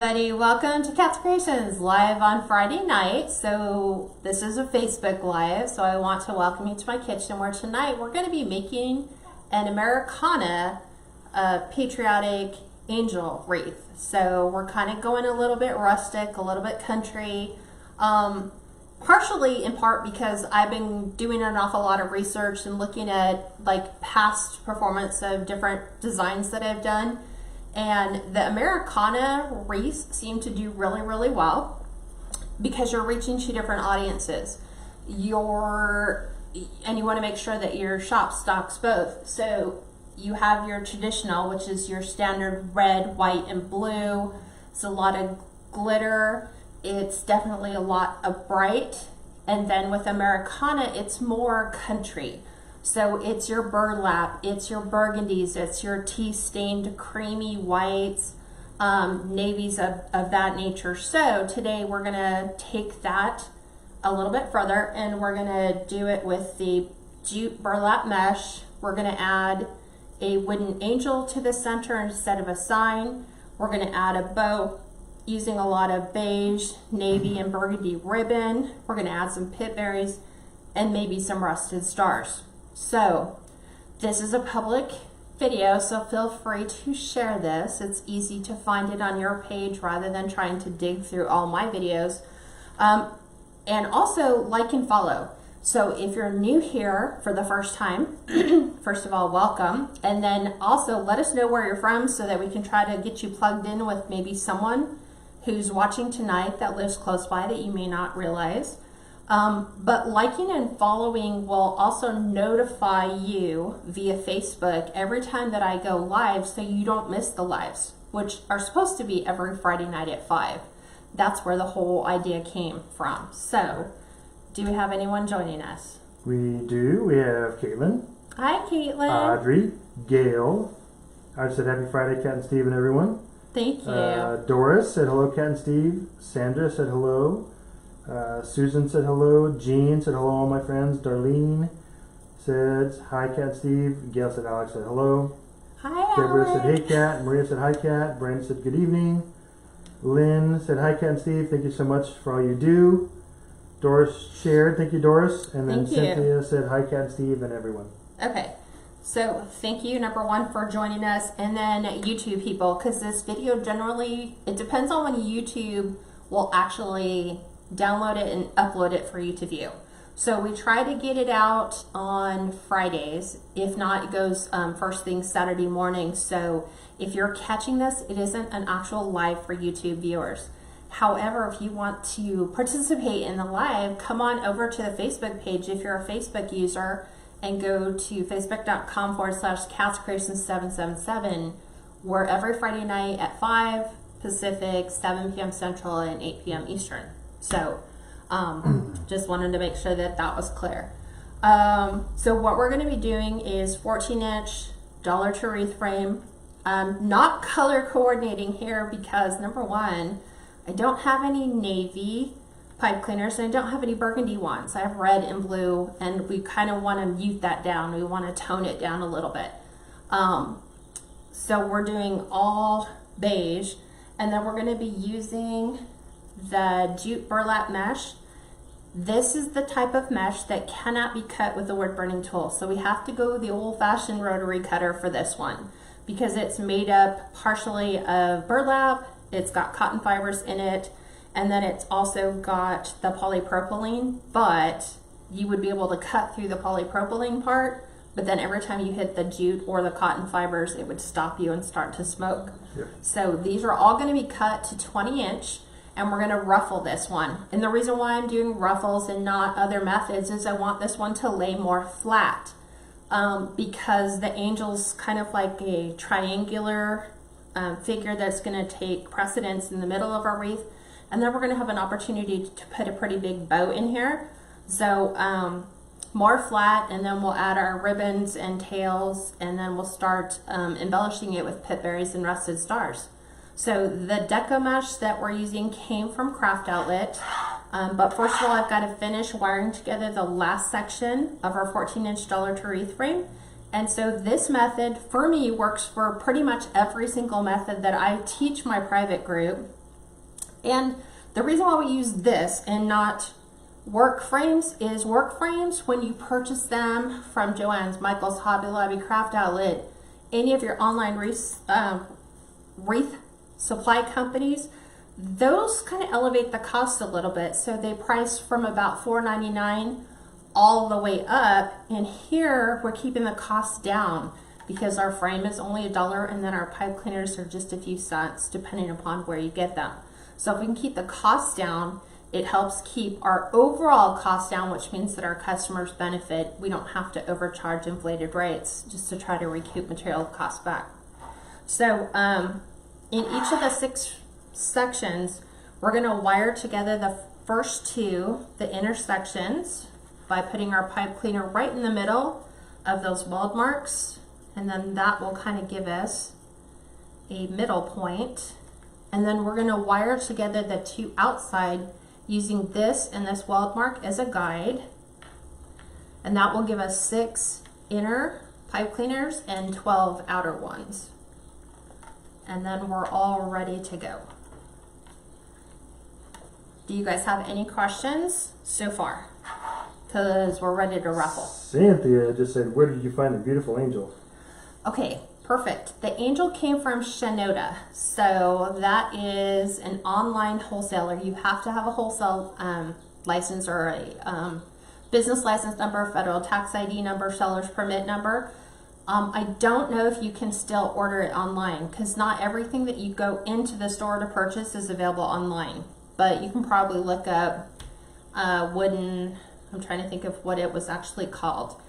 Everybody, welcome to Kats Creations live on Friday night. So this is a Facebook live, so I want to welcome you to my kitchen where tonight we're going to be making an Americana Patriotic Angel Wreath. So we're kind of going a little bit rustic, a little bit country, partially in part because I've been doing an awful lot of research and looking at like past performance of different designs that I've done. And the Americana wreaths seem to do really, really well because you're reaching to different audiences. And you want to make sure that your shop stocks both. So you have your traditional, which is your standard red, white, and blue. It's a lot of glitter. It's definitely a lot of bright. And then with Americana, it's more country. So it's your burlap, it's your burgundies, it's your tea-stained creamy whites, navies of that nature. So today we're going to take that a little bit further and we're going to do it with the jute burlap mesh. We're going to add a wooden angel to the center instead of a sign. We're going to add a bow using a lot of beige, navy, and burgundy ribbon. We're going to add some pip berries and maybe some rusted stars. So this is a public video, so feel free to share this. It's easy to find it on your page rather than trying to dig through all my videos. And also like and follow. So if you're new here for the first time, first of all, welcome. And then also let us know where you're from so that we can try to get you plugged in with maybe someone who's watching tonight that lives close by that you may not realize. But liking and following will also notify you via Facebook every time that I go live so you don't miss the lives, which are supposed to be every Friday night at 5. That's where the whole idea came from. So, do we have anyone joining us? We do. We have Caitlin. Hi, Caitlin. Audrey. Gail. I said happy Friday, Kat and Steve and everyone. Thank you. Doris said hello, Kat and Steve. Sandra said hello. Susan said hello. Jean said hello, all my friends. Darlene said hi, Kat, Steve. Gail said Alex said hello. Hi, Deborah Alex. said hey, Kat. Maria said hi, Kat. Brandon said good evening. Lynn said hi, Kat and Steve. Thank you so much for all you do. Doris shared. Thank you, Doris. And then Cynthia said hi, Kat and Steve and everyone. Okay. So thank you, number one, for joining us. And then YouTube people, because this video generally, it depends on when YouTube will actually download it and upload it for you to view. So we try to get it out on Fridays. If not, it goes first thing Saturday morning. So if you're catching this, it isn't an actual live for YouTube viewers. However, if you want to participate in the live, come on over to the Facebook page if you're a Facebook user and go to facebook.com/KatsCreations777, where every Friday night at 5 Pacific, 7 p.m. Central, and 8 p.m. Eastern. So just wanted to make sure that that was clear. So what we're going to be doing is 14-inch dollar to wreath frame. Not color coordinating here because number one, I don't have any navy pipe cleaners and I don't have any burgundy ones. I have red and blue and we kind of want to mute that down. We want to tone it down a little bit. So we're doing all beige and then we're going to be using the jute burlap mesh. This is the type of mesh that cannot be cut with the wood burning tool. So we have to go the old-fashioned rotary cutter for this one because it's made up partially of burlap, it's got cotton fibers in it, and then it's also got the polypropylene, but you would be able to cut through the polypropylene part, but then every time you hit the jute or the cotton fibers, it would stop you and start to smoke. Yep. So these are all going to be cut to 20-inch. And we're going to ruffle this one. And the reason why I'm doing ruffles and not other methods is I want this one to lay more flat because the angel's kind of like a triangular figure that's going to take precedence in the middle of our wreath. And then we're going to have an opportunity to put a pretty big bow in here. So more flat, and then we'll add our ribbons and tails, and then we'll start embellishing it with pip berries and rusted stars. So the Deco mesh that we're using came from Craft Outlet, but first of all I've got to finish wiring together the last section of our 14-inch dollar to wreath frame, And so this method for me works for pretty much every single method that I teach my private group. And the reason why we use this and not work frames is work frames, when you purchase them from Joann's, Michael's, Hobby Lobby, Craft Outlet, any of your online wreath supply companies, those kind of elevate the cost a little bit. So they price from about $4.99 all the way up. And here we're keeping the cost down because our frame is only $1 and then our pipe cleaners are just a few cents depending upon where you get them. So if we can keep the cost down, it helps keep our overall cost down, which means that our customers benefit. We don't have to overcharge inflated rates just to try to recoup material costs back. So in each of the 6 sections, we're going to wire together the first 2, the intersections, by putting our pipe cleaner right in the middle of those weld marks, and then that will kind of give us a middle point. And then we're going to wire together the 2 outside using this and this weld mark as a guide, and that will give us 6 inner pipe cleaners and 12 outer ones. And then we're all ready to go. Do you guys have any questions so far? Because we're ready to ruffle. Cynthia just said, where did you find the beautiful angel? Okay, perfect. The angel came from Shinoda. So that is an online wholesaler. You have to have a wholesale license or a business license number, federal tax ID number, seller's permit number. I don't know if you can still order it online because not everything that you go into the store to purchase is available online. But you can probably look up wooden, I'm trying to think of what it was actually called,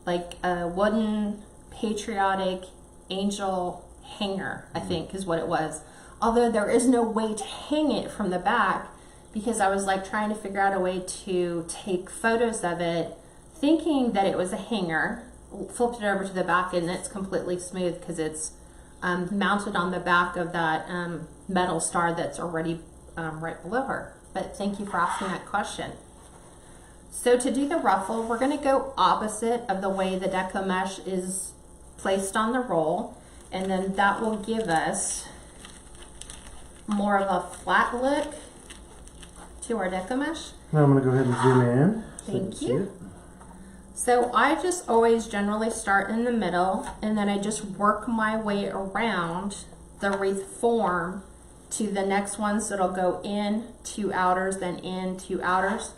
like a wooden Patriotic Angel hanger, I think is what it was. Although there is no way to hang it from the back because I was like trying to figure out a way to take photos of it thinking that it was a hanger, flipped it over to the back and it's completely smooth because it's mounted on the back of that metal star that's already right below her. But thank you for asking that question. So to do the ruffle, we're going to go opposite of the way the Deco mesh is placed on the roll, and then that will give us more of a flat look to our Deco mesh. Now I'm going to go ahead and zoom in. Thank you. So I just always generally start in the middle, and then I just work my way around the wreath form to the next one, so it'll go in 2 outers, then in 2 outers.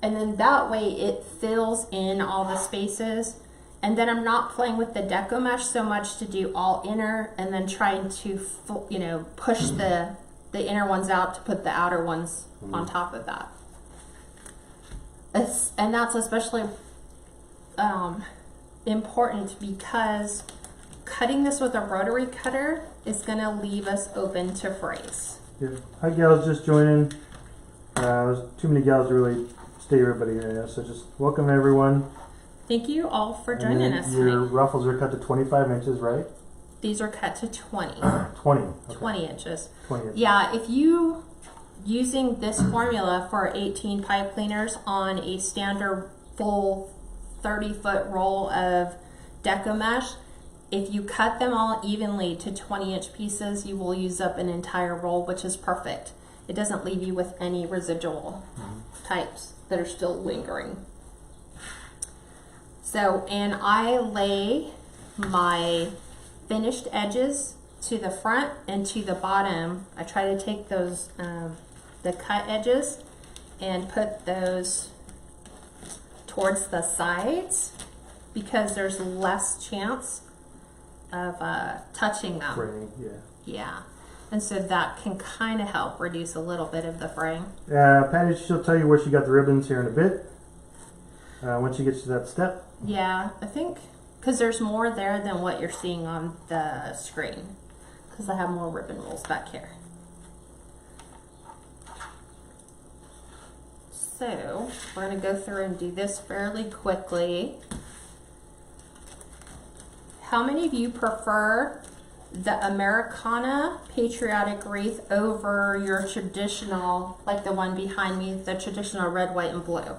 And then that way it fills in all the spaces. And then I'm not playing with the Deco mesh so much to do all inner and then trying to, you know, push the inner ones out to put the outer ones on top of that. And that's especially important because cutting this with a rotary cutter is going to leave us open to frays. Yeah. Hi gals, just joining. There's too many gals to really stay everybody here, so just welcome everyone. Thank you all for joining us your tonight. ruffles are cut to 25 inches, right? These are cut to 20. 20. Okay. 20 inches. 20 inches. Yeah, if you using this formula for 18 pipe cleaners on a standard full 30-foot roll of Deco mesh, if you cut them all evenly to 20-inch pieces, you will use up an entire roll, which is perfect. It doesn't leave you with any residual types that are still lingering. So, and I lay my finished edges to the front and to the bottom. I try to take those, the cut edges and put those towards the sides because there's less chance of touching them. Fraying, yeah. Yeah. And so that can kind of help reduce a little bit of the fraying. Patty, she'll tell you where she got the ribbons here in a bit. Once she gets to that step. Yeah, I think because there's more there than what you're seeing on the screen. Because I have more ribbon rolls back here. So we're going to go through and do this fairly quickly. How many of you prefer the Americana Patriotic Wreath over your traditional, like the one behind me, the traditional red, white, and blue?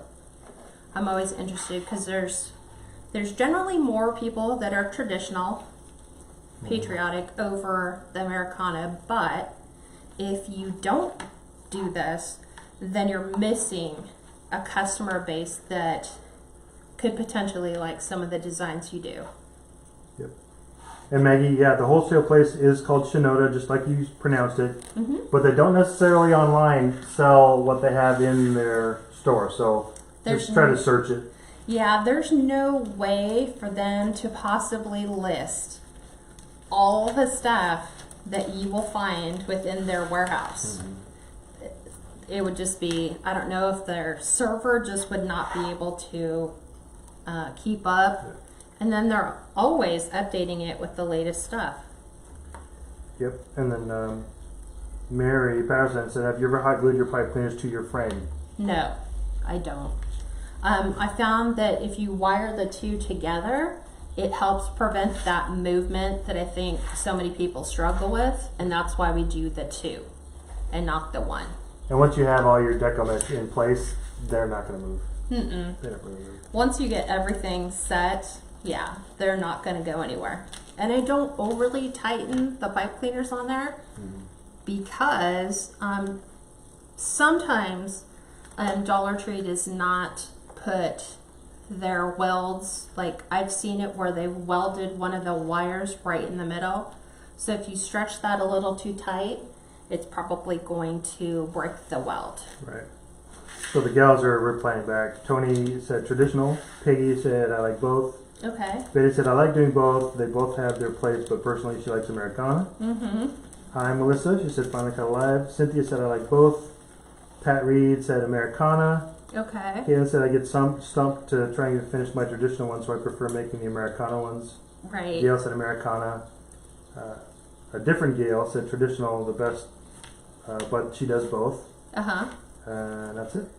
I'm always interested because there's generally more people that are traditional patriotic over the Americana, but if you don't do this, then you're missing a customer base that could potentially like some of the designs you do. Yep. And Maggie, yeah, the wholesale place is called Shinoda, just like you pronounced it. But they don't necessarily online sell what they have in their store. So just try to search it. Yeah, there's no way for them to possibly list all the stuff that you will find within their warehouse. It would just be, I don't know if their server just would not be able to keep up. And then they're always updating it with the latest stuff. Yep. And then Mary Patterson said, have you ever hot glued your pipe cleaners to your frame? No, I don't. I found that if you wire the two together, it helps prevent that movement that I think so many people struggle with. And that's why we do the two and not the one. And once you have all your deco mesh in place, they're not going to move. They're not going to move. Once you get everything set, yeah, they're not going to go anywhere. And I don't overly tighten the pipe cleaners on there because sometimes Dollar Tree does not put their welds, like I've seen it where they've welded one of the wires right in the middle. So if you stretch that a little too tight, it's probably going to break the weld. Right. So the gals are replying back. Tony said traditional. Peggy said I like both. Okay. Betty said I like doing both. They both have their place, but personally she likes Americana. Hi Melissa. She said finally cut live. Cynthia said I like both. Pat Reed said Americana. Okay. Caitlin said I get stumped to trying to finish my traditional ones, so I prefer making the Americana ones. Right. Gail said Americana. A different Gail said traditional the best, but she does both. And that's it.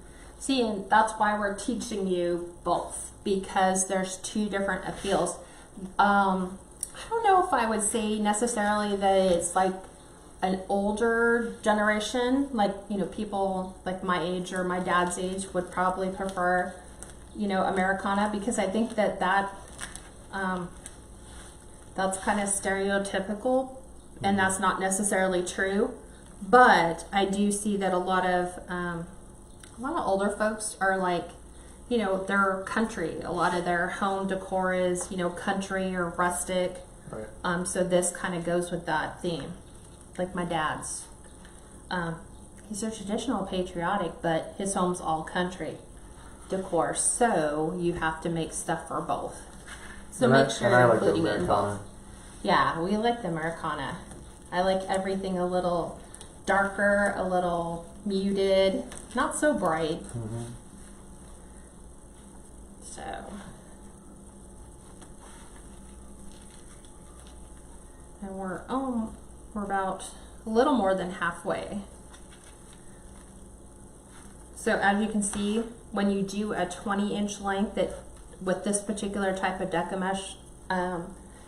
See, and that's why we're teaching you both, because there's two different appeals. I don't know if I would say necessarily that it's like an older generation, like, you know, people like my age or my dad's age would probably prefer, you know, Americana, because I think that that's kind of stereotypical, and that's not necessarily true. But I do see that a lot of older folks are like, you know, they're country. A lot of their home decor is, you know, country or rustic. Right. So this kind of goes with that theme. Like my dad's. He's a traditional patriotic, but his home's all country decor. So you have to make stuff for both. So and make sure you're including it in Americana. both. Yeah, we like the Americana. I like everything a little darker, a little muted, not so bright. So and we're about a little more than halfway. So as you can see, when you do a 20-inch length with this particular type of Deco mesh,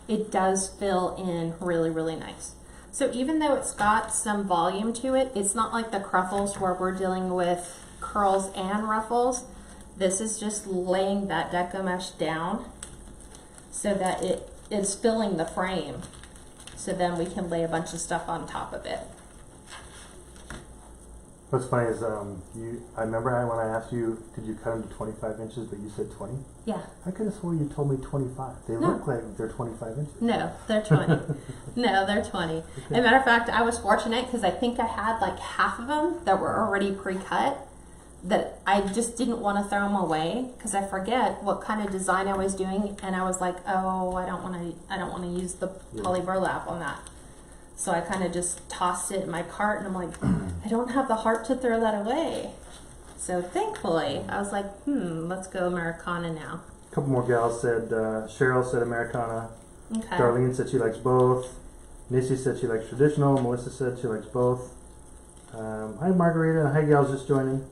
it does fill in really, really nice. So even though it's got some volume to it, it's not like the Ruffles where we're dealing with curls and ruffles. This is just laying that Deco mesh down so that it is filling the frame. So then we can lay a bunch of stuff on top of it. What's funny is I remember when I asked you, did you cut them to 25 inches, but you said 20? Yeah. I could have sworn you told me 25. They look like they're 25 inches. No, they're 20. No, they're 20. Okay. As a matter of fact, I was fortunate because I think I had like half of them that were already pre-cut that I just didn't want to throw them away because I forget what kind of design I was doing, and I was like, oh, I don't want to use the poly burlap on that. So I kind of just tossed it in my cart, and I'm like, I don't have the heart to throw that away. So thankfully, I was like, let's go Americana now. A couple more gals said, Cheryl said Americana. Okay. Darlene said she likes both. Nissy said she likes traditional. Melissa said she likes both. Hi Margarita, hi gals just joining.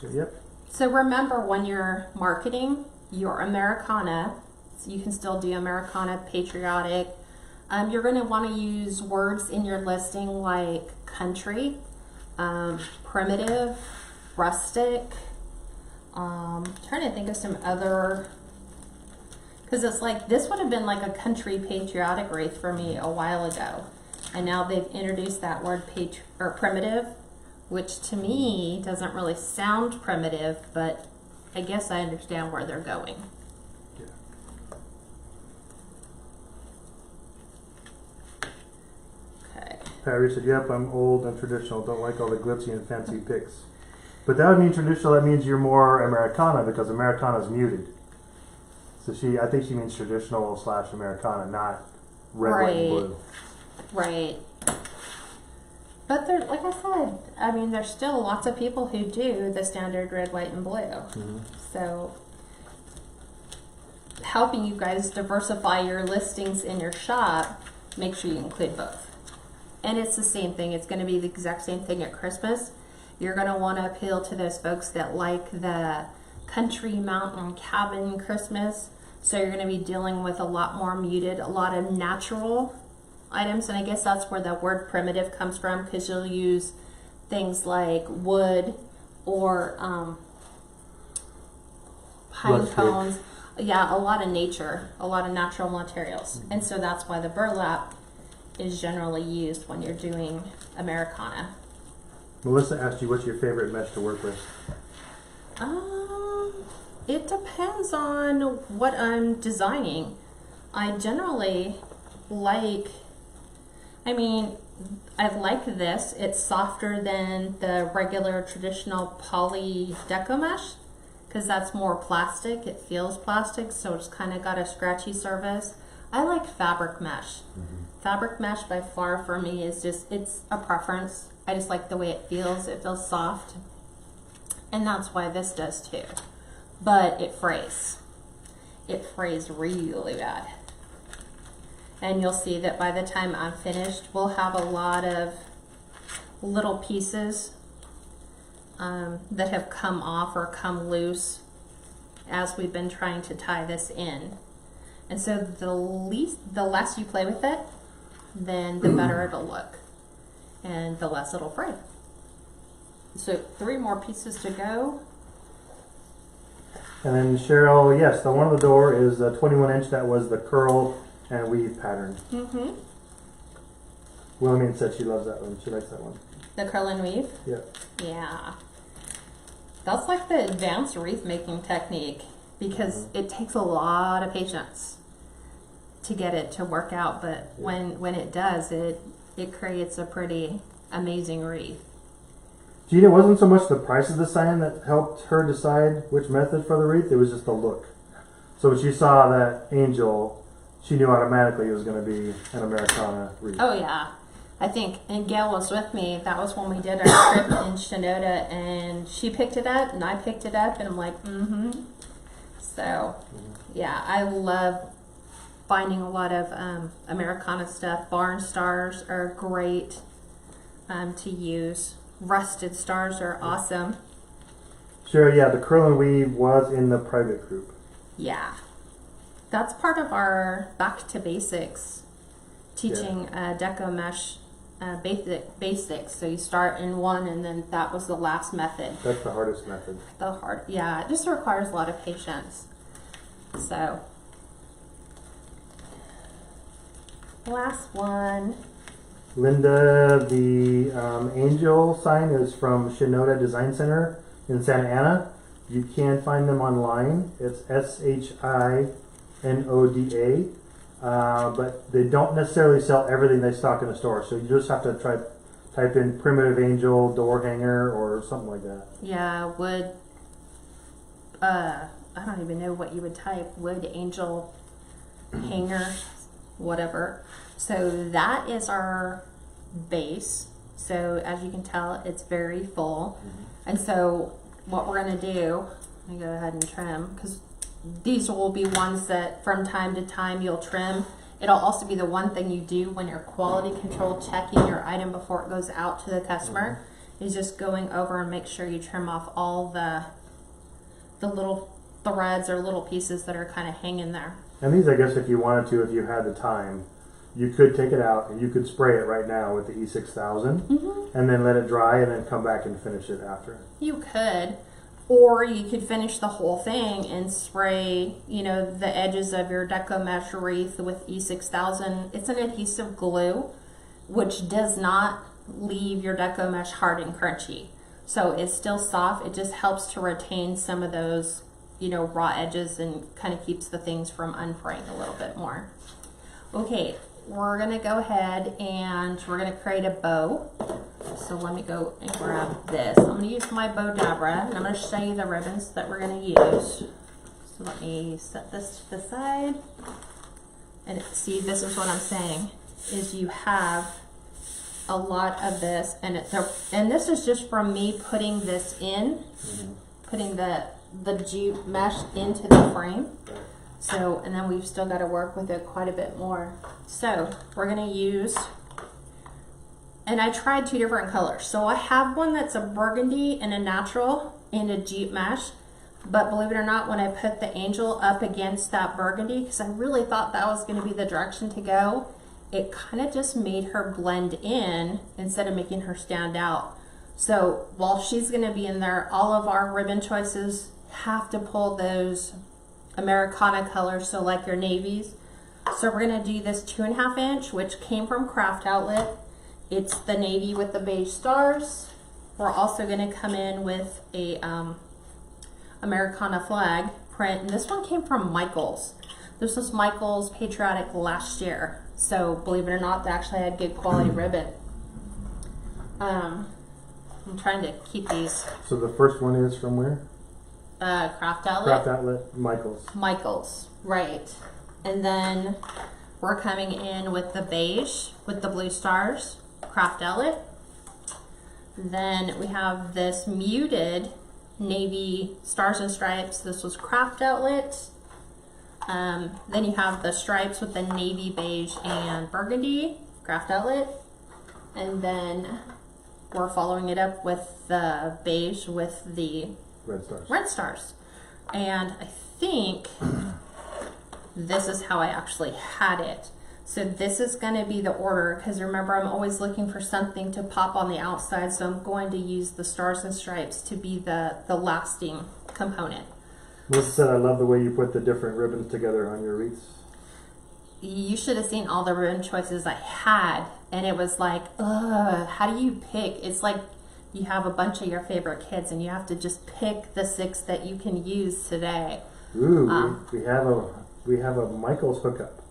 So, yep. So remember, when you're marketing your Americana, so you can still do Americana, patriotic. You're going to want to use words in your listing like country, primitive, rustic. Trying to think of some other, because it's like this would have been like a country patriotic wreath for me a while ago, and now they've introduced that word primitive, which to me doesn't really sound primitive, but I guess I understand where they're going. Okay. Patty said, yep, I'm old and traditional. Don't like all the glitzy and fancy pics. But that would mean traditional. That means you're more Americana because Americana is muted. So I think she means traditional / Americana, not red, white, and blue. Right. But there, like I said, I mean, there's still lots of people who do the standard red, white, and blue. Mm-hmm. So helping you guys diversify your listings in your shop, make sure you include both. And it's the same thing. It's going to be the exact same thing at Christmas. You're going to want to appeal to those folks that like the country mountain cabin Christmas. So you're going to be dealing with a lot more muted, a lot of natural items. And I guess that's where the word primitive comes from, because you'll use things like wood or pine Rustic. cones. Yeah, a lot of nature, a lot of natural materials. And so that's why the burlap is generally used when you're doing Americana. Melissa asked you, what's your favorite mesh to work with? It depends on what I'm designing. I generally like, I like this. It's softer than the regular traditional poly Deco mesh because that's more plastic. It feels plastic, so it's kind of got a scratchy surface. I like fabric mesh. Mm-hmm. Fabric mesh by far for me is just, it's a preference. I just like the way it feels. It feels soft. And that's why this does too. But it frays. It frays really bad. And you'll see that by the time I'm finished, we'll have a lot of little pieces that have come off or come loose as we've been trying to tie this in. And so the less you play with it, then the better it'll look. And the less it'll fray. So 3 more pieces to go. And then Cheryl, yes, the one on the door is the 21-inch. That was the curl and weave pattern. Mm-hmm. Wilhelmine said she loves that one. She likes that one. The curl and weave? Yeah. Yeah. That's like the advanced wreath making technique because it takes a lot of patience to get it to work out. But when it does, it creates a pretty amazing wreath. Gene, it wasn't so much the price of the sign that helped her decide which method for the wreath, it was just the look. So when she saw that angel, she knew automatically it was going to be an Americana wreath. Oh yeah. I think, and Gail was with me, that was when we did our trip in Shinoda, and she picked it up, and I picked it up, and I'm like, mm-hmm. So, yeah, I love finding a lot of Americana stuff. Barn stars are great to use. Rusted stars are awesome. Sure, yeah, the curl and weave was in the private group. Yeah. That's part of our back to basics teaching Deco mesh basics. So you start in one and then that was the last method. That's the hardest method. Yeah, it just requires a lot of patience. So, last one. Linda, the angel sign is from Shinoda Design Center in Santa Ana. You can find them online. It's SHINODA. But they don't necessarily sell everything they stock in the store. So you just have to type in primitive angel door hanger or something like that. Yeah, wood. I don't even know what you would type. Wood angel hanger, whatever. So that is our base. So as you can tell, it's very full. Mm-hmm. And so what we're going to do, let me go ahead and trim, because these will be ones that from time to time you'll trim. It'll also be the one thing you do when you're quality control checking your item before it goes out to the customer, is just going over and make sure you trim off all the little threads or little pieces that are kind of hanging there. And these, I guess, if you wanted to, if you had the time, you could take it out and you could spray it right now with the E6000 and then let it dry and then come back and finish it after. You could. Or you could finish the whole thing and spray, the edges of your Deco mesh wreath with E6000. It's an adhesive glue, which does not leave your deco mesh hard and crunchy. So it's still soft. It just helps to retain some of those, you know, raw edges and kind of keeps the things from unfraying a little bit more. Okay, we're gonna go ahead and we're gonna create a bow. So let me go and grab this. I'm gonna use my bow dabra, and I'm gonna show you the ribbons that we're gonna use. So let me set this to the side. And see, this is what I'm saying, is you have a lot of this, and this is just from me putting this in, putting the jute mesh into the frame. So, and then we've still got to work with it quite a bit more. So we're gonna use, and I tried 2 different colors. So I have one that's a burgundy and a natural and a jute mesh. But believe it or not, when I put the angel up against that burgundy, because I really thought that was going to be the direction to go, it kind of just made her blend in instead of making her stand out. So while she's going to be in there, all of our ribbon choices have to pull those Americana colors, so like your navies. So we're going to do this 2.5 inch, which came from Craft Outlet. It's the navy with the beige stars. We're also going to come in with a Americana flag print, and this one came from Michaels. This was Michaels Patriotic last year, so believe it or not, they actually had good quality ribbon. I'm trying to keep these. So the first one is from where? Craft Outlet. Craft Outlet, Michaels. Michaels, right. And then we're coming in with the beige with the blue stars, Craft Outlet. Then we have this muted navy stars and stripes. This was Craft Outlet. Then you have the stripes with the navy, beige, and burgundy, Craft Outlet. And then we're following it up with the beige with the red stars. And I think this is how I actually had it. So this is going to be the order, because remember, I'm always looking for something to pop on the outside, so I'm going to use the stars and stripes to be the lasting component. Melissa said, I love the way you put the different ribbons together on your wreaths. You should have seen all the ribbon choices I had, and it was like, ugh, how do you pick? It's like you have a bunch of your favorite kids, and you have to just pick the 6 that you can use today. Ooh, we have a Michaels hookup.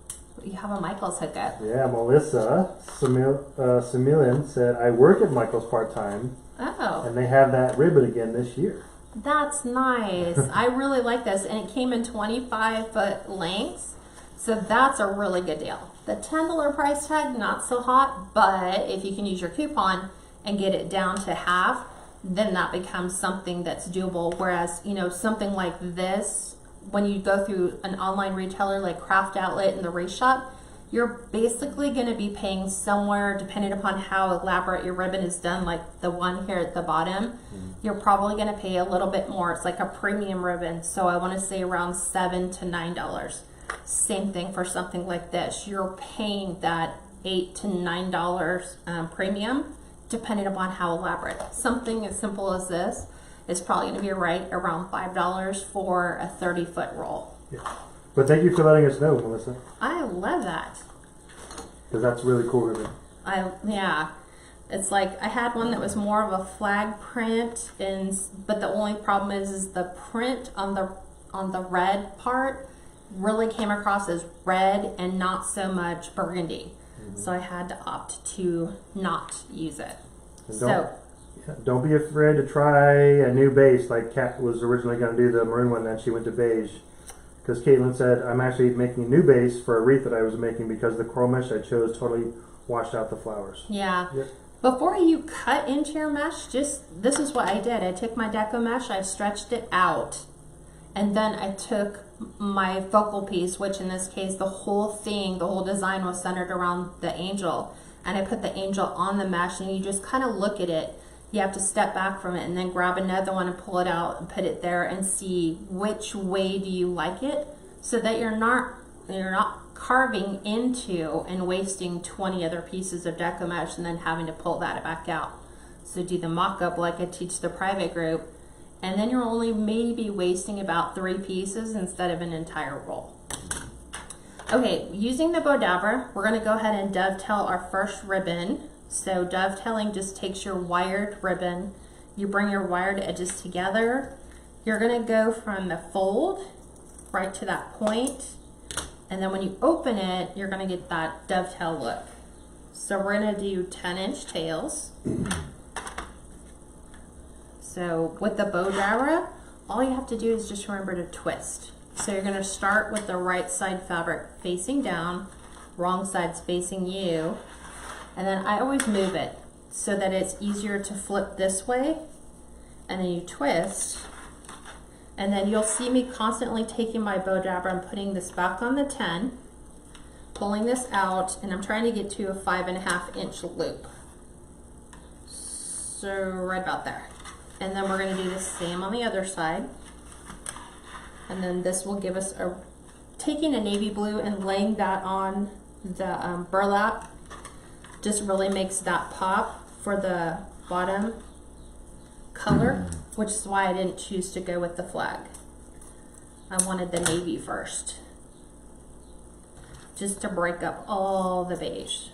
You have a Michaels hookup. Yeah, Melissa Samilin said, I work at Michaels part-time. Oh. And they have that ribbon again this year. That's nice. I really like this. And it came in 25-foot lengths. So that's a really good deal. The $10 price tag, not so hot. But if you can use your coupon and get it down to half, then that becomes something that's doable. Whereas, you know, something like this, when you go through an online retailer like Craft Outlet and the Wreath Shop, you're basically going to be paying somewhere, depending upon how elaborate your ribbon is done, like the one here at the bottom, you're probably going to pay a little bit more. It's like a premium ribbon, so I want to say around $7 to $9. Same thing for something like this. You're paying that $8 to $9 premium, depending upon how elaborate. Something as simple as this is probably going to be right around $5 for a 30-foot roll. Yeah. But thank you for letting us know, Melissa. I love that. Because that's really cool ribbon. Yeah. It's like I had one that was more of a flag print, but the only problem is the print on the red part really came across as red and not so much burgundy. So I had to opt to not use it. Don't be afraid to try a new base, like Kat was originally going to do the maroon one, then she went to beige. Because Caitlin said, I'm actually making a new base for a wreath that I was making because the coral mesh I chose totally washed out the flowers. Yeah. Yep. Before you cut into your mesh, this is what I did. I took my Deco mesh, I stretched it out, and then I took my focal piece, which in this case, the whole design was centered around the angel, and I put the angel on the mesh, and you just kind of look at it. You have to step back from it and then grab another one and pull it out and put it there and see which way do you like it, so that you're not carving into and wasting 20 other pieces of Deco mesh and then having to pull that back out. So do the mock-up like I teach the private group, and then you're only maybe wasting about 3 pieces instead of an entire roll. Okay, using the bow dabber, we're going to go ahead and dovetail our first ribbon So dovetailing just takes your wired ribbon, you bring your wired edges together. You're gonna go from the fold right to that point, and then when you open it, you're gonna get that dovetail look. So we're gonna do 10-inch tails. So with the bow jabra, all you have to do is just remember to twist. So you're gonna start with the right side fabric facing down, wrong side's facing you, and then I always move it so that it's easier to flip this way, and then you twist, and then you'll see me constantly taking my bow jabra and putting this back on the 10, pulling this out, and I'm trying to get to a 5.5-inch loop. So right about there. And then we're going to do the same on the other side. And then this will give us taking a navy blue and laying that on the burlap just really makes that pop for the bottom color, which is why I didn't choose to go with the flag. I wanted the navy first, just to break up all the beige.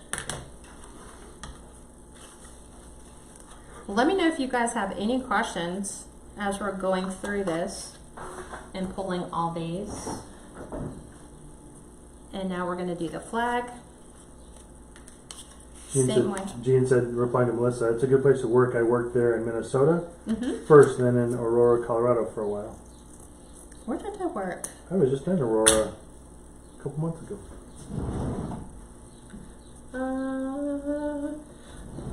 Let me know if you guys have any questions as we're going through this and pulling all these. And now we're going to do the flag. Jean said, replying to Melissa, it's a good place to work. I worked there in Minnesota first, then in Aurora, Colorado for a while. Where did I work? I was just in Aurora a couple months ago.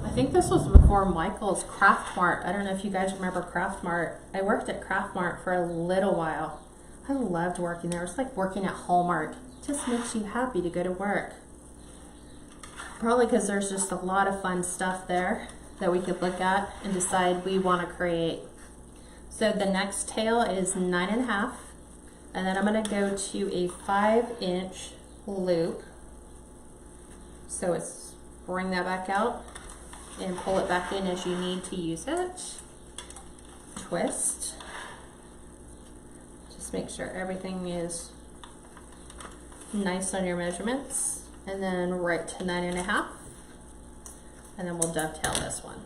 I think this was before Michael's Craft Mart. I don't know if you guys remember Craft Mart. I worked at Craft Mart for a little while. I loved working there. It's like working at Hallmark. It just makes you happy to go to work. Probably because there's just a lot of fun stuff there that we could look at and decide we want to create. So the next tail is 9.5, and then I'm going to go to a 5-inch loop. So it's bring that back out and pull it back in as you need to use it. Twist. Just make sure everything is nice on your measurements. And then right to 9.5. And then we'll dovetail this one.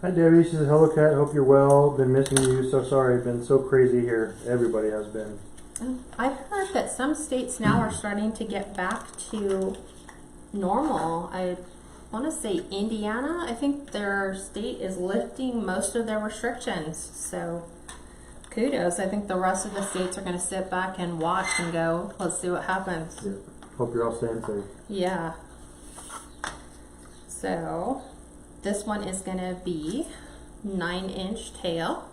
Hi Debbie, she says, hello Kat, hope you're well. Been missing you, so sorry. Been so crazy here. Everybody has been. I heard that some states now are starting to get back to normal. I want to say Indiana, I think their state is lifting most of their restrictions. So kudos. I think the rest of the states are going to sit back and watch and go, let's see what happens. Yeah. Hope you're all staying safe. Yeah. So this one is going to be 9-inch tail.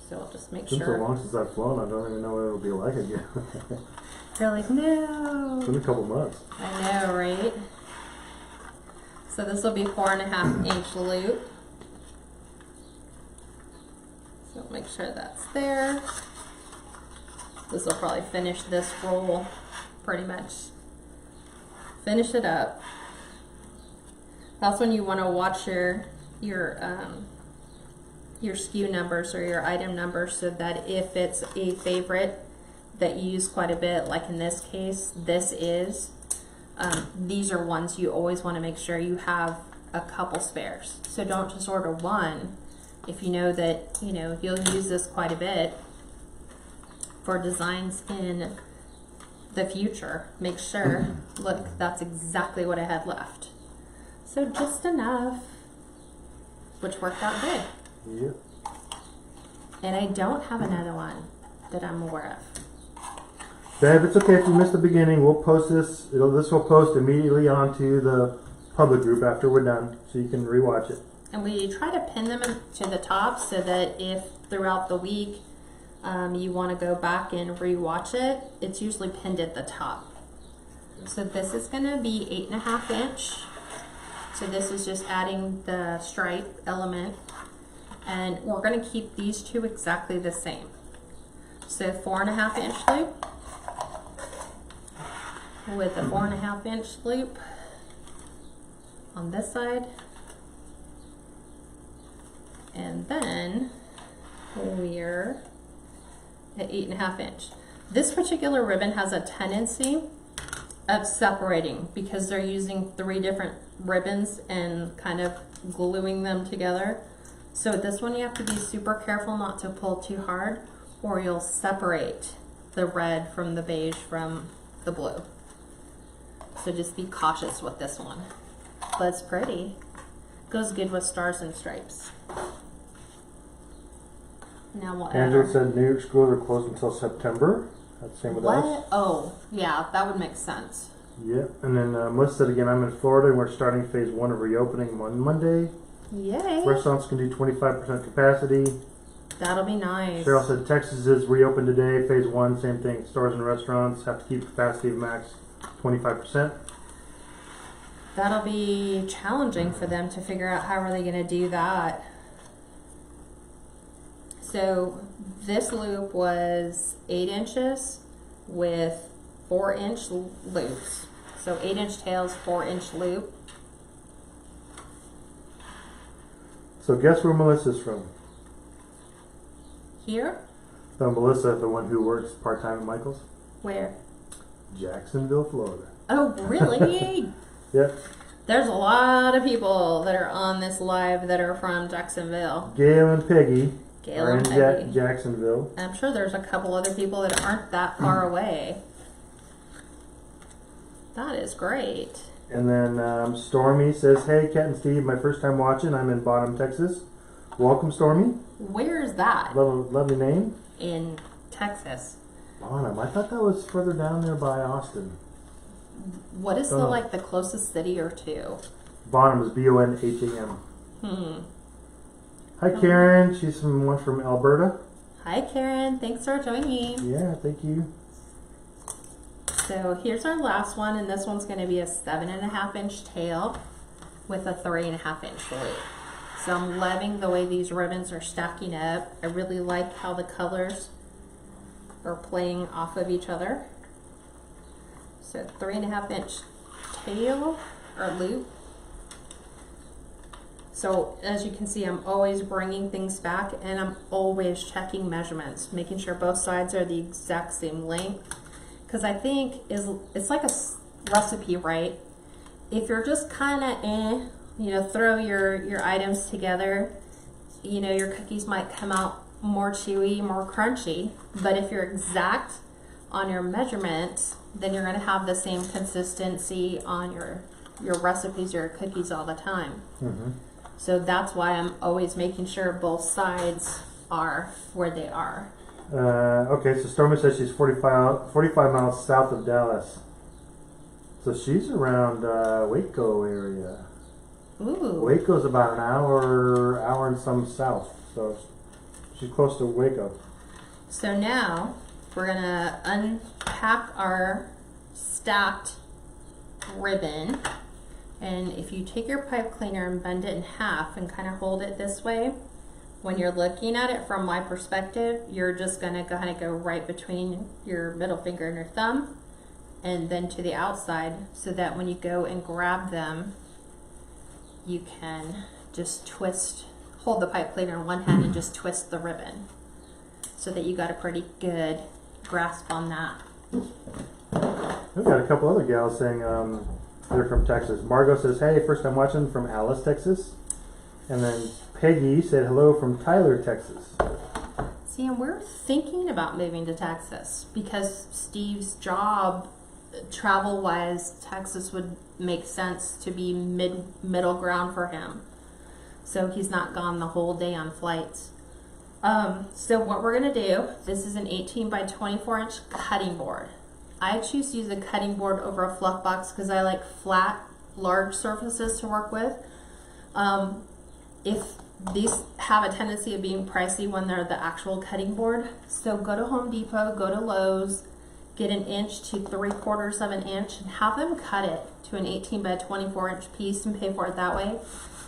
So I'll just make sure. It's been so long since I've flown, I don't even know what it'll be like again. You're like, no. It's been a couple months. I know, right? So this will be 4.5-inch loop. So make sure that's there. This will probably finish this roll pretty much. Finish it up. That's when you want to watch your SKU numbers or your item numbers, so that if it's a favorite that you use quite a bit, like in this case, this is, these are ones you always want to make sure you have a couple spares. So don't just order one. If you know that, you know, you'll use this quite a bit for designs in the future, make sure, look, that's exactly what I had left. So just enough, which worked out good. Yep. And I don't have another one that I'm aware of. Bev, it's okay if you missed the beginning. We'll post this. This will post immediately onto the public group after we're done, so you can rewatch it. And we try to pin them to the top so that if throughout the week you want to go back and rewatch it, it's usually pinned at the top. So this is going to be 8.5-inch. So this is just adding the stripe element. And we're going to keep these two exactly the same. So 4.5-inch loop with a 4.5-inch loop on this side. And then we're at 8.5-inch. This particular ribbon has a tendency of separating because they're using 3 different ribbons and kind of gluing them together. So this one you have to be super careful not to pull too hard or you'll separate the red from the beige from the blue. So just be cautious with this one. But it's pretty. Goes good with stars and stripes. Now what? Angela said New York schools are closed until September. That's the same with us. Oh, yeah, that would make sense. Yep. And then Melissa said again, I'm in Florida and we're starting phase 1 of reopening on Monday. Yay. Restaurants can do 25% capacity. That'll be nice. Cheryl said Texas is reopened today. Phase 1, same thing. Stores and restaurants have to keep capacity of max 25%. That'll be challenging for them to figure out how are they going to do that. So this loop was 8 inches with 4-inch loops. So 8-inch tails, 4-inch loop. So guess where Melissa's from? Here? So Melissa, the one who works part-time at Michael's? Where? Jacksonville, Florida. Oh, really? Yep. There's a lot of people that are on this live that are from Jacksonville. Gail and Peggy are in Peggy. Jacksonville. I'm sure there's a couple other people that aren't that far away. That is great. And then Stormy says, hey, Kat and Steve, my first time watching. I'm in Bottom, Texas. Welcome, Stormy. Where is that? Lovely name. In Texas. Bonham. I thought that was further down there by Austin. What is the closest city or two? Bonham is Bonham. Hi, Karen. She's from Alberta. Hi, Karen. Thanks for joining. Yeah, thank you. So here's our last one, and this one's going to be a 7.5-inch tail with a 3.5-inch loop. So I'm loving the way these ribbons are stacking up. I really like how the colors are playing off of each other. So 3.5-inch tail or loop. So as you can see, I'm always bringing things back and I'm always checking measurements, making sure both sides are the exact same length. Because I think it's like a recipe, right? If you're just kind of throw your items together, your cookies might come out more chewy, more crunchy. But if you're exact on your measurements, then you're going to have the same consistency on your recipes, your cookies all the time. So that's why I'm always making sure both sides are where they are. Okay, so Stormy says she's 45 miles south of Dallas. So she's around Waco area. Ooh. Waco's about an hour and some south. So she's close to Waco. So now we're going to unpack our stacked ribbon. And if you take your pipe cleaner and bend it in half and kind of hold it this way, when you're looking at it from my perspective, you're just going to kind of go right between your middle finger and your thumb and then to the outside so that when you go and grab them, you can just hold the pipe cleaner in one hand and just twist the ribbon so that you got a pretty good grasp on that. We've got a couple other gals saying they're from Texas. Margot says, hey, first time watching from Alice, Texas. And then Peggy said hello from Tyler, Texas. See, and we're thinking about moving to Texas because Steve's job, travel-wise, Texas would make sense to be middle ground for him. So he's not gone the whole day on flights. So what we're going to do, this is an 18 by 24 inch cutting board. I choose to use a cutting board over a fluff box because I like flat, large surfaces to work with. If these have a tendency of being pricey when they're the actual cutting board, so go to Home Depot, go to Lowe's, get 1 inch to 3/4 of an inch and have them cut it to an 18 by 24 inch piece and pay for it that way.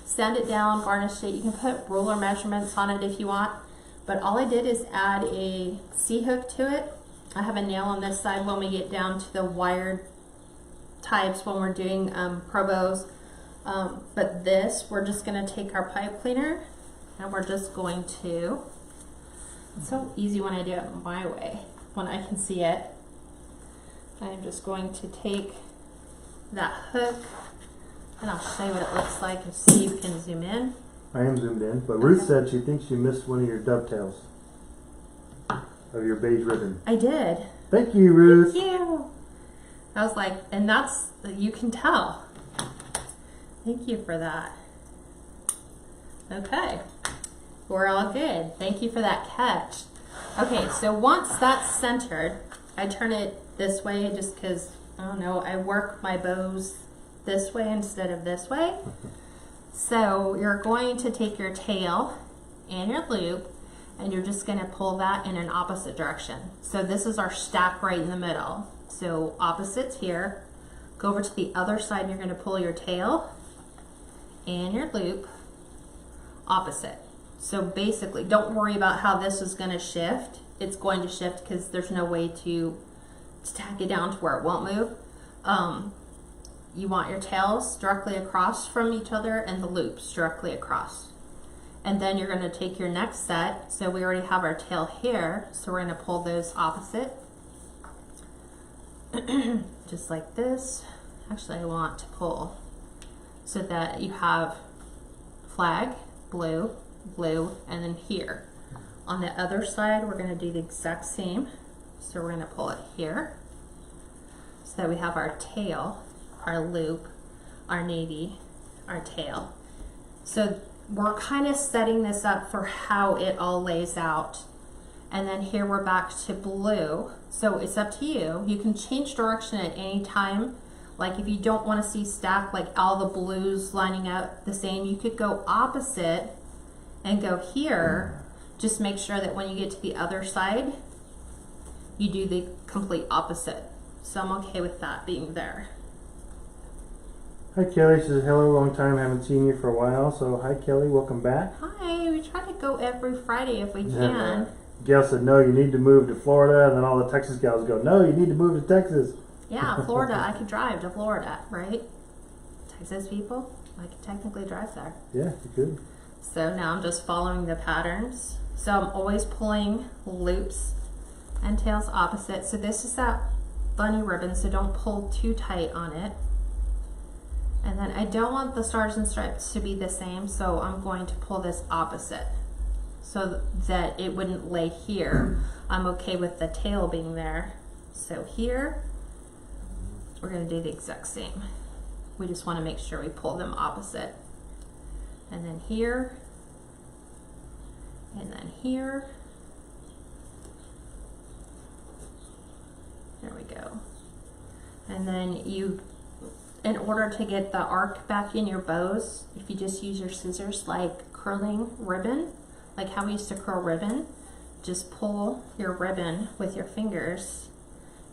Sand it down, varnish it. You can put ruler measurements on it if you want, but all I did is add a C-hook to it. I have a nail on this side when we get down to the wired types when we're doing pro bows. But this, we're just going to take our pipe cleaner and we're just going to, it's so easy when I do it my way, when I can see it. I'm just going to take that hook, and I'll show you what it looks like if Steve can zoom in. I am zoomed in, but Ruth said she thinks you missed one of your dovetails of your beige ribbon. I did. Thank you, Ruth. Thank you. I was like, and that's, you can tell. Thank you for that. Okay, we're all good. Thank you for that catch. Okay, so once that's centered, I turn it this way just because, I don't know, I work my bows this way instead of this way. So you're going to take your tail and your loop, and you're just going to pull that in an opposite direction. So this is our stack right in the middle. So opposites here. Go over to the other side, and you're going to pull your tail and your loop opposite. So basically, don't worry about how this is going to shift. It's going to shift because there's no way to tack it down to where it won't move. You want your tails directly across from each other and the loops directly across. And then you're going to take your next set. So we already have our tail here, so we're going to pull those opposite. Just like this. Actually, I want to pull so that you have flag, blue, blue, and then here. On the other side, we're going to do the exact same. So we're going to pull it here so that we have our tail, our loop, our navy, our tail. So we're kind of setting this up for how it all lays out. And then here we're back to blue. So it's up to you. You can change direction at any time. Like if you don't want to see stack like all the blues lining up the same, you could go opposite and go here. Just make sure that when you get to the other side, you do the complete opposite. So I'm okay with that being there. Hi Kelly, she says hello, long time, haven't seen you for a while. So hi Kelly, welcome back. Hi, we try to go every Friday if we can. Gail said no, you need to move to Florida, and then all the Texas gals go, no, you need to move to Texas. Yeah, Florida, I could drive to Florida, right? Texas people, I could technically drive there. Yeah, you could. So now I'm just following the patterns. So I'm always pulling loops and tails opposite. So this is that bunny ribbon, so don't pull too tight on it. And then I don't want the stars and stripes to be the same, so I'm going to pull this opposite so that it wouldn't lay here. I'm okay with the tail being there. So here, we're going to do the exact same. We just want to make sure we pull them opposite. And then here, and then here. There we go. And then you, in order to get the arc back in your bows, if you just use your scissors like curling ribbon, like how we used to curl ribbon, just pull your ribbon with your fingers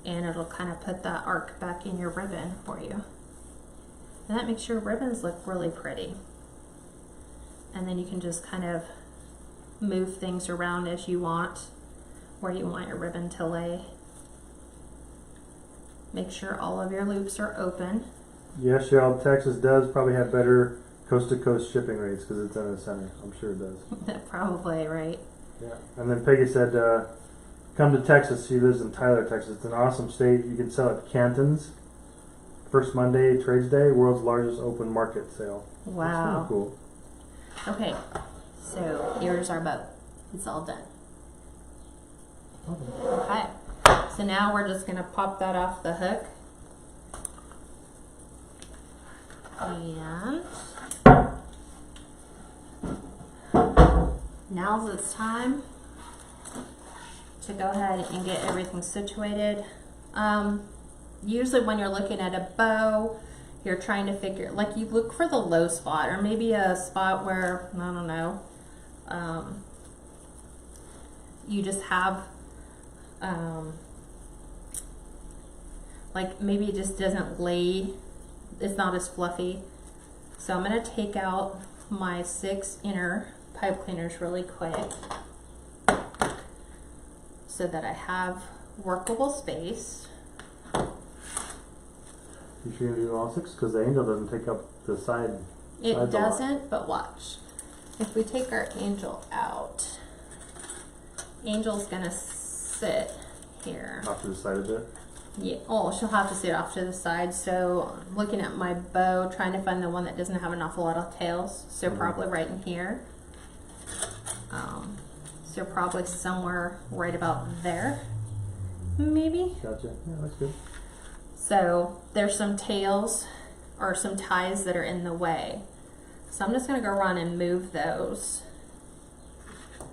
and it'll kind of put that arc back in your ribbon for you. And that makes your ribbons look really pretty. And then you can just kind of move things around as you want, where you want your ribbon to lay. Make sure all of your loops are open. Yes, Cheryl, Texas does probably have better coast-to-coast shipping rates because it's in the center. I'm sure it does. Probably, right? Yeah. And then Peggy said, come to Texas. She lives in Tyler, Texas. It's an awesome state. You can sell at Canton's. First Monday, Trades Day, world's largest open market sale. Wow. That's kind of cool. Okay, so here's our bow. It's all done. Okay, so now we're just gonna pop that off the hook. And now's it's time to go ahead and get everything situated. Usually when you're looking at a bow, you're trying to figure, like you look for the low spot or maybe a spot where, I don't know, you just have, like maybe it just doesn't lay, it's not as fluffy. So I'm going to take out my 6 inner pipe cleaners really quick so that I have workable space. You sure you do all 6? Because the angel doesn't take up the side. It doesn't, but watch. If we take our angel out, angel's gonna sit here. Off to the side a bit? Yeah, oh, she'll have to sit off to the side. So I'm looking at my bow, trying to find the one that doesn't have an awful lot of tails. So probably right in here. So probably somewhere right about there, maybe. Gotcha. Yeah, that's good. So there's some tails or some ties that are in the way. So I'm just gonna go around and move those.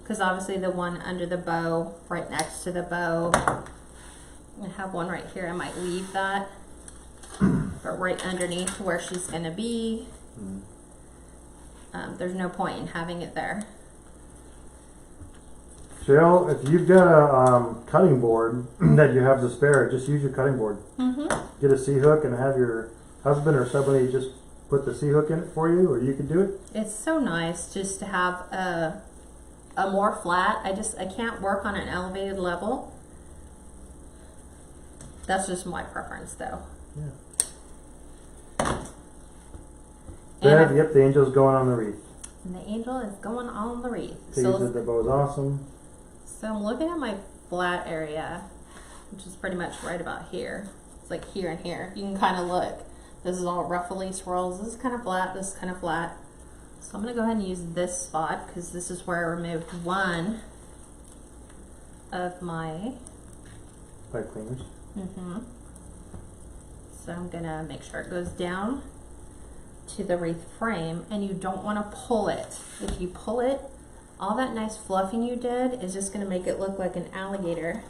Because obviously the one under the bow, right next to the bow, I have one right here, I might leave that. But right underneath where she's gonna be, there's no point in having it there. Cheryl, if you've got a cutting board that you have to spare, just use your cutting board. Get a C-hook and have your husband or somebody just put the C-hook in it for you, or you can do it. It's so nice just to have a more flat. I can't work on an elevated level. That's just my preference though. Yeah. Yep, the angel's going on the wreath. And the angel is going on the wreath. So the bow is awesome. So I'm looking at my flat area, which is pretty much right about here. It's like here and here. You can kind of look. This is all ruffly swirls. This is kind of flat. This is kind of flat. So I'm going to go ahead and use this spot because this is where I removed one of my Pipecleaners. So I'm going to make sure it goes down to the wreath frame, and you don't want to pull it. If you pull it, all that nice fluffing you did is just going to make it look like an alligator.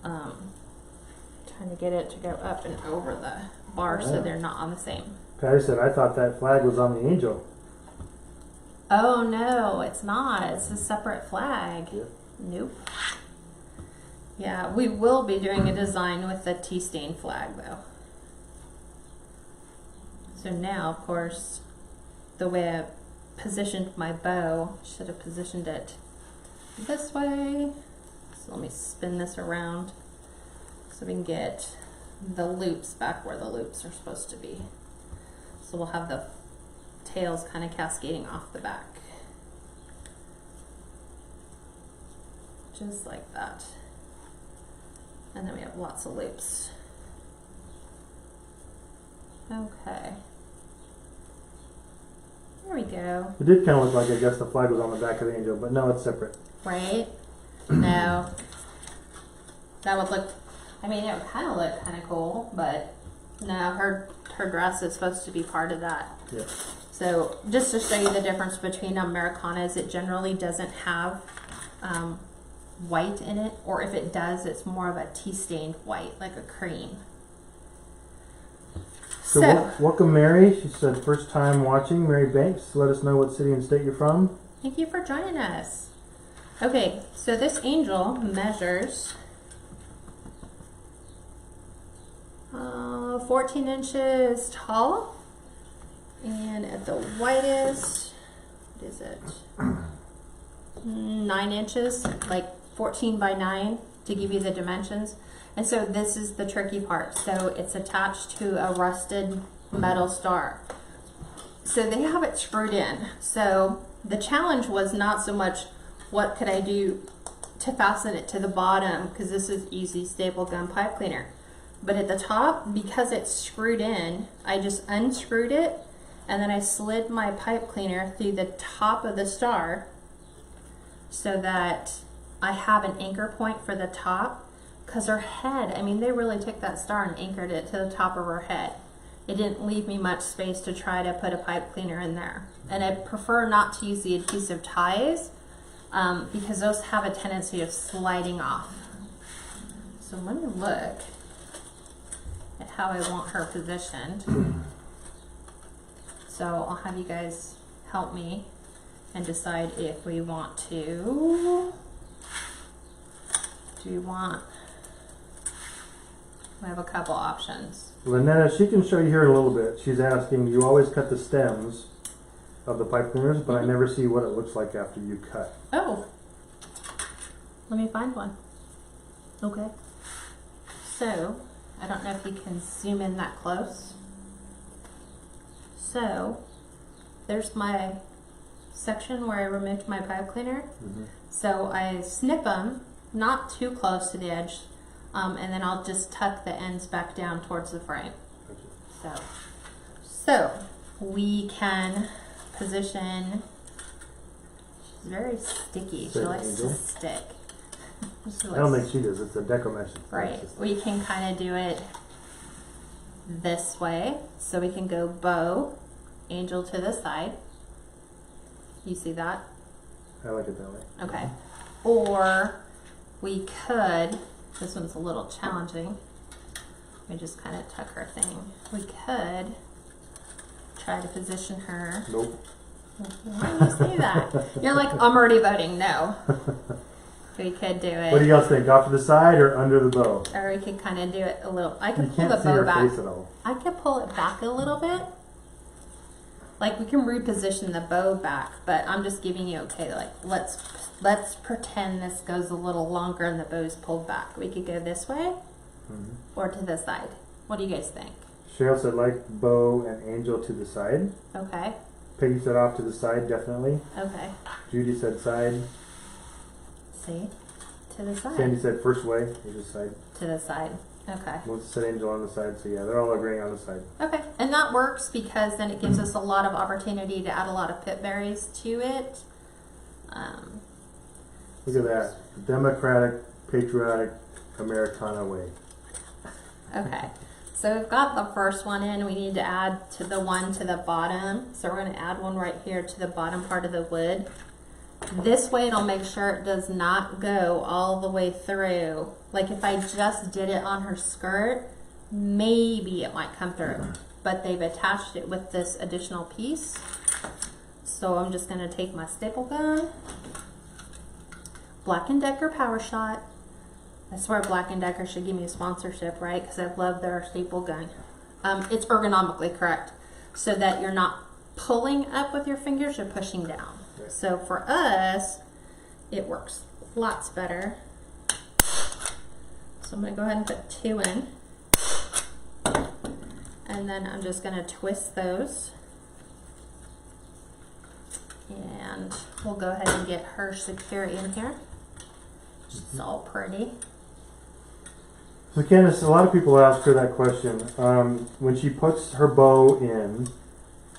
Trying to get it to go up and over the bar so they're not on the same. Patty said, I thought that flag was on the angel. Oh no, it's not. It's a separate flag. Yeah. Nope. Yeah, we will be doing a design with the tea stain flag though. So now, of course, the way I positioned my bow, should have positioned it this way. So let me spin this around so we can get the loops back where the loops are supposed to be. So we'll have the tails kind of cascading off the back. Just like that. And then we have lots of loops. Okay. There we go. It did kind of look like, I guess, the flag was on the back of the angel, but no, it's separate. Right? No. That would look, I mean, it would kind of look kind of cool, but no, her dress is supposed to be part of that. Yeah. So just to show you the difference between Americanas, it generally doesn't have white in it, or if it does, it's more of a tea-stained white, like a cream. So welcome Mary. She said first time watching. Mary Banks, let us know what city and state you're from. Thank you for joining us. Okay, so this angel measures 14 inches tall, and at the widest, what is it? 9 inches, like 14 by 9 to give you the dimensions. And so this is the tricky part. So it's attached to a rusted metal star. So they have it screwed in. So the challenge was not so much what could I do to fasten it to the bottom, because this is easy staple gun pipe cleaner. But at the top, because it's screwed in, I just unscrewed it, and then I slid my pipe cleaner through the top of the star so that I have an anchor point for the top. Because her head, I mean, they really took that star and anchored it to the top of her head. It didn't leave me much space to try to put a pipe cleaner in there. And I prefer not to use the adhesive ties because those have a tendency of sliding off. So let me look at how I want her positioned. So I'll have you guys help me and decide if we want to, we have a couple options. Lynetta, she can show you here in a little bit. She's asking, you always cut the stems of the pipe cleaners, but I never see what it looks like after you cut. Oh, let me find one. Okay. So, I don't know if you can zoom in that close. So, there's my section where I removed my pipe cleaner. So I snip them, not too close to the edge, and then I'll just tuck the ends back down towards the frame. So we can position. She's very sticky. She likes to stick. I don't think she does. It's a Deco mesh. Right. We can kind of do it this way. So we can go bow, angel to the side. You see that? I like it that way. Okay. Or we could, this one's a little challenging. Let me just kind of tuck her thing. We could try to position her. Nope. Why do you say that? You're like, I'm already voting no. We could do it. What do you guys think? Off to the side or under the bow? Or we could kind of do it a little. I could You pull can't the see bow her back. face at all. I could pull it back a little bit. Like we can reposition the bow back, but I'm just giving you okay. Like let's pretend this goes a little longer and the bow's pulled back. We could go this way or to the side. What do you guys think? Cheryl said like bow and angel to the side. Okay. Peggy said off to the side, definitely. Okay. Judy said side. See? To the side. Sandy said first way, which is side. To the side. Okay. Melissa said angel on the side, so yeah, they're all agreeing on the side. Okay. And that works because then it gives us a lot of opportunity to add a lot of pip berries to it. Look at that. Democratic, patriotic, Americana way. Okay. So we've got the first one in. We need to add to the one to the bottom. So we're going to add one right here to the bottom part of the wood. This way it'll make sure it does not go all the way through. Like if I just did it on her skirt, maybe it might come through. But they've attached it with this additional piece. So I'm just going to take my staple gun. Black & Decker Power Shot. I swear Black & Decker should give me a sponsorship, right? Because I love their staple gun. It's ergonomically correct so that you're not pulling up with your fingers, you're pushing down. Right. So for us, it works lots better. So I'm going to go ahead and put 2 in. And then I'm just going to twist those. And we'll go ahead and get her secure in here. It's all pretty. So Candace, a lot of people ask her that question. When she puts her bow in,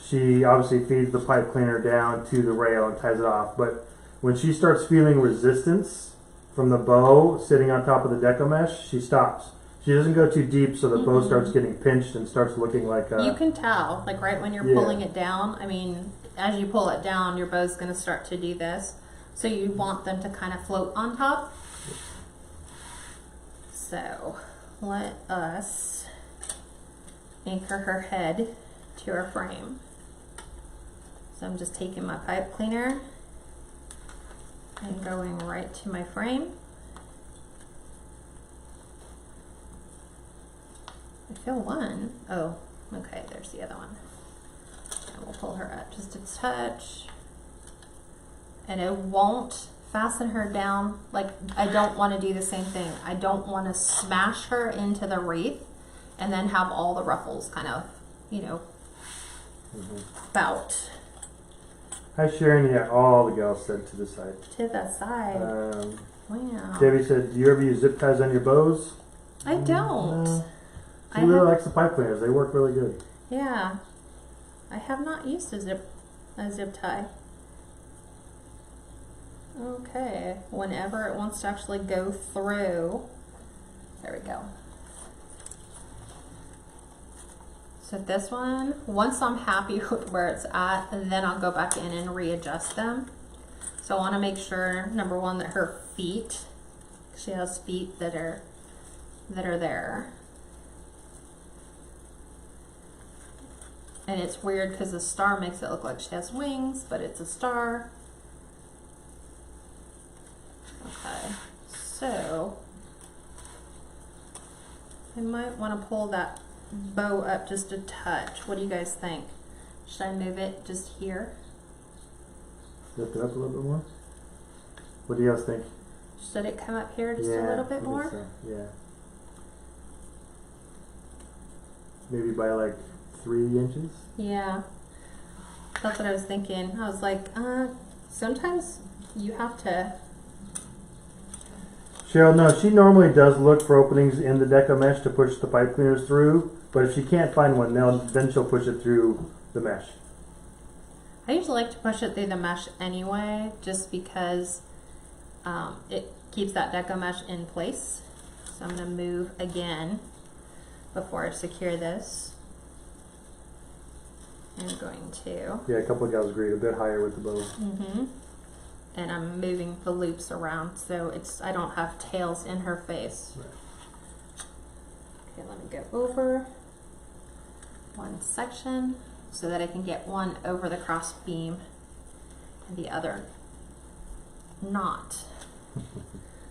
she obviously feeds the pipe cleaner down to the rail and ties it off. But when she starts feeling resistance from the bow sitting on top of the Deco mesh, she stops. She doesn't go too deep, so the bow starts getting pinched and starts looking like a... You can tell, like right when you're pulling it down. I mean, as you pull it down, your bow's going to start to do this. So you want them to kind of float on top. So let us anchor her head to her frame. So I'm just taking my pipe cleaner and going right to my frame. I feel one. Oh, okay, there's the other one. And we'll pull her up just a touch. And it won't fasten her down. Like, I don't want to do the same thing. I don't want to smash her into the wreath and then have all the ruffles kind of, you know, bout. Hi Sharon, yeah, all the gals said to the side. To the side. Wow. Debbie said, do you ever use zip ties on your bows? I don't. She really likes the pipe cleaners. They work really good. Yeah. I have not used a zip tie. Okay, whenever it wants to actually go through, there we go. So this one, once I'm happy with where it's at, then I'll go back in and readjust them. So I want to make sure, number one, that her feet, she has feet that are there. And it's weird because the star makes it look like she has wings, but it's a star. Okay, so I might want to pull that bow up just a touch. What do you guys think? Should I move it just here? Lift it up a little bit more. What do you guys think? Should it come up here just a little bit more? So. Yeah. Maybe by like 3 inches? Yeah. That's what I was thinking. I was like, sometimes you have to Cheryl, no, she normally does look for openings in the Deco mesh to push the pipe cleaners through, but if she can't find one, then she'll push it through the mesh. I usually like to push it through the mesh anyway, just because it keeps that Deco mesh in place. So I'm going to move again before I secure this. I'm going to. Yeah, a couple of gals agreed, a bit higher with the bow. And I'm moving the loops around so I don't have tails in her face. Right. Okay, let me go over one section so that I can get one over the cross beam and the other not.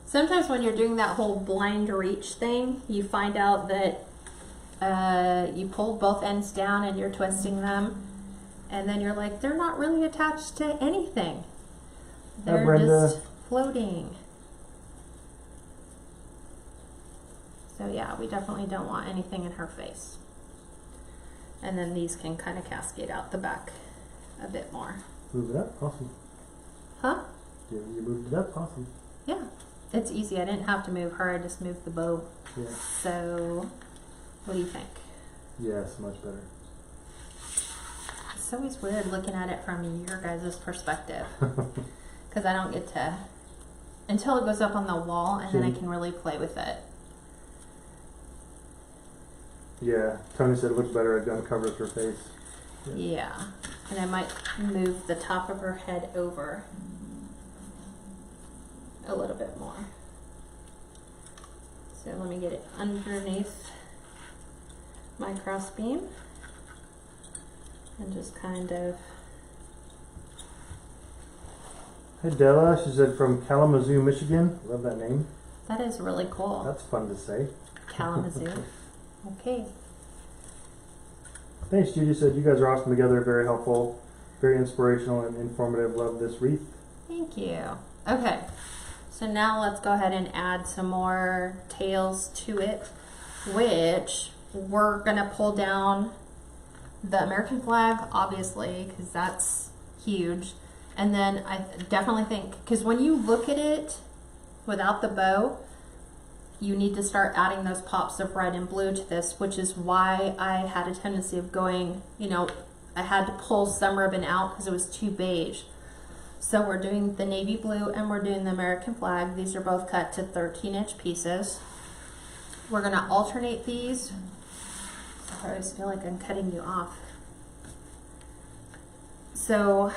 Sometimes when you're doing that whole blind reach thing, you find out that you pulled both ends down and you're twisting them, and then you're like, they're not really attached to anything. They're just floating. So yeah, we definitely don't want anything in her face. And then these can kind of cascade out the back a bit more. Move it up, awesome. Huh? Yeah, you moved it up, awesome. Yeah, it's easy. I didn't have to move her, I just moved the bow. Yeah. So, what do you think? Yes, much better. It's always weird looking at it from your guys' perspective. Because I don't get to, until it goes up on the wall, and then I can really play with it. Yeah, Tony said it looks better, it uncovers her face. Yeah, and I might move the top of her head over a little bit more. So let me get it underneath my cross beam and just kind of. Hey Della, she said from Kalamazoo, Michigan. Love that name. That is really cool. That's fun to say. Kalamazoo. Okay. Thanks, Judy said you guys are awesome together, very helpful, very inspirational and informative. Love this wreath. Thank you. Okay, so now let's go ahead and add some more tails to it, which we're gonna pull down the American flag, obviously, because that's huge. And then I definitely think, because when you look at it without the bow, you need to start adding those pops of red and blue to this, which is why I had a tendency of going, you know, I had to pull some ribbon out because it was too beige. So we're doing the navy blue and we're doing the American flag. These are both cut to 13-inch pieces. We're gonna alternate these. I always feel like I'm cutting you off. So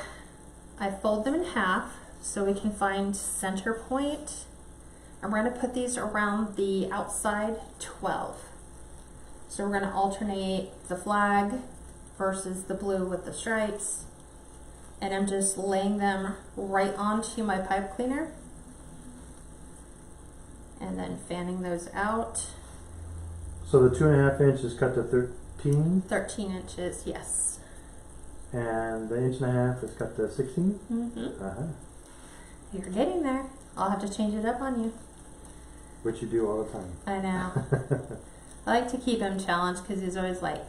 I fold them in half so we can find center point. And we're going to put these around the outside 12. So we're going to alternate the flag versus the blue with the stripes. And I'm just laying them right onto my pipe cleaner. And then fanning those out. So the 2.5 inch is cut to 13? 13 inches, yes. And the 1.5 inch is cut to 16? Mm-hmm. You're getting there. I'll have to change it up on you. Which you do all the time. I know. I like to keep him challenged because he's always like,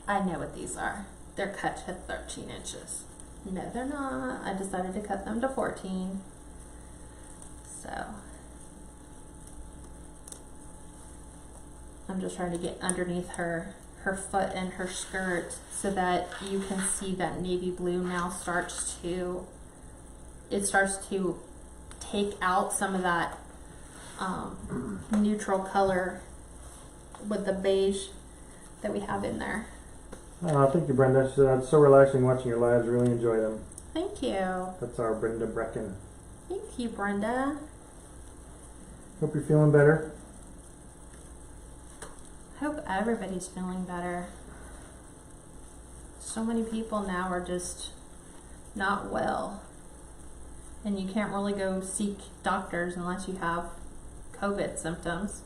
I know what these are. They're cut to 13 inches. No, they're not. I decided to cut them to 14. So I'm just trying to get underneath her foot and her skirt so that you can see that navy blue now starts to take out some of that neutral color with the beige that we have in there. Thank you, Brenda. She said, it's so relaxing watching your lives. Really enjoy them. Thank you. That's our Brenda Brecken. Thank you, Brenda. Hope you're feeling better. Hope everybody's feeling better. So many people now are just not well. And you can't really go seek doctors unless you have COVID symptoms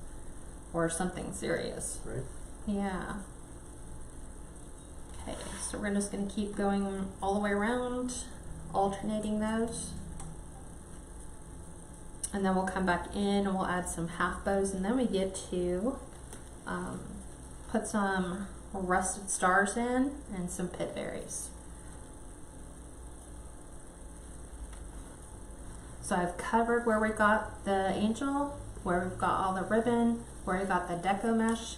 or something serious. Right. Yeah. Okay, so we're just going to keep going all the way around, alternating those. And then we'll come back in and we'll add some half bows, and then we get to put some rusted stars in and some Pip Berries. So I've covered where we got the angel where we've got all the ribbon, where we got the Deco mesh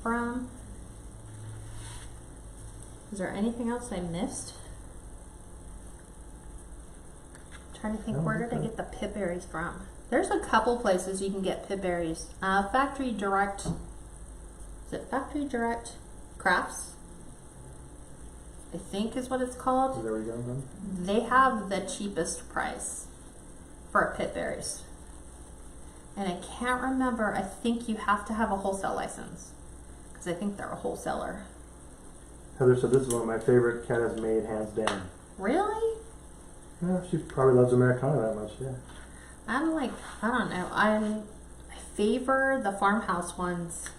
from. Is there anything else I missed? I'm trying to think, where did I get the Pip Berries from? There's a couple places you can get Pip Berries. Factory Direct, is it Factory Direct Crafts? I think is what it's called. There we go. Then. They have the cheapest price for Pip Berries. And I can't remember, I think you have to have a wholesale license. Because I think they're a wholesaler. Heather said this is one of my favorite Kat has made, hands down. Really? Yeah, she probably loves Americana that much, yeah. I don't know. I favor the farmhouse ones.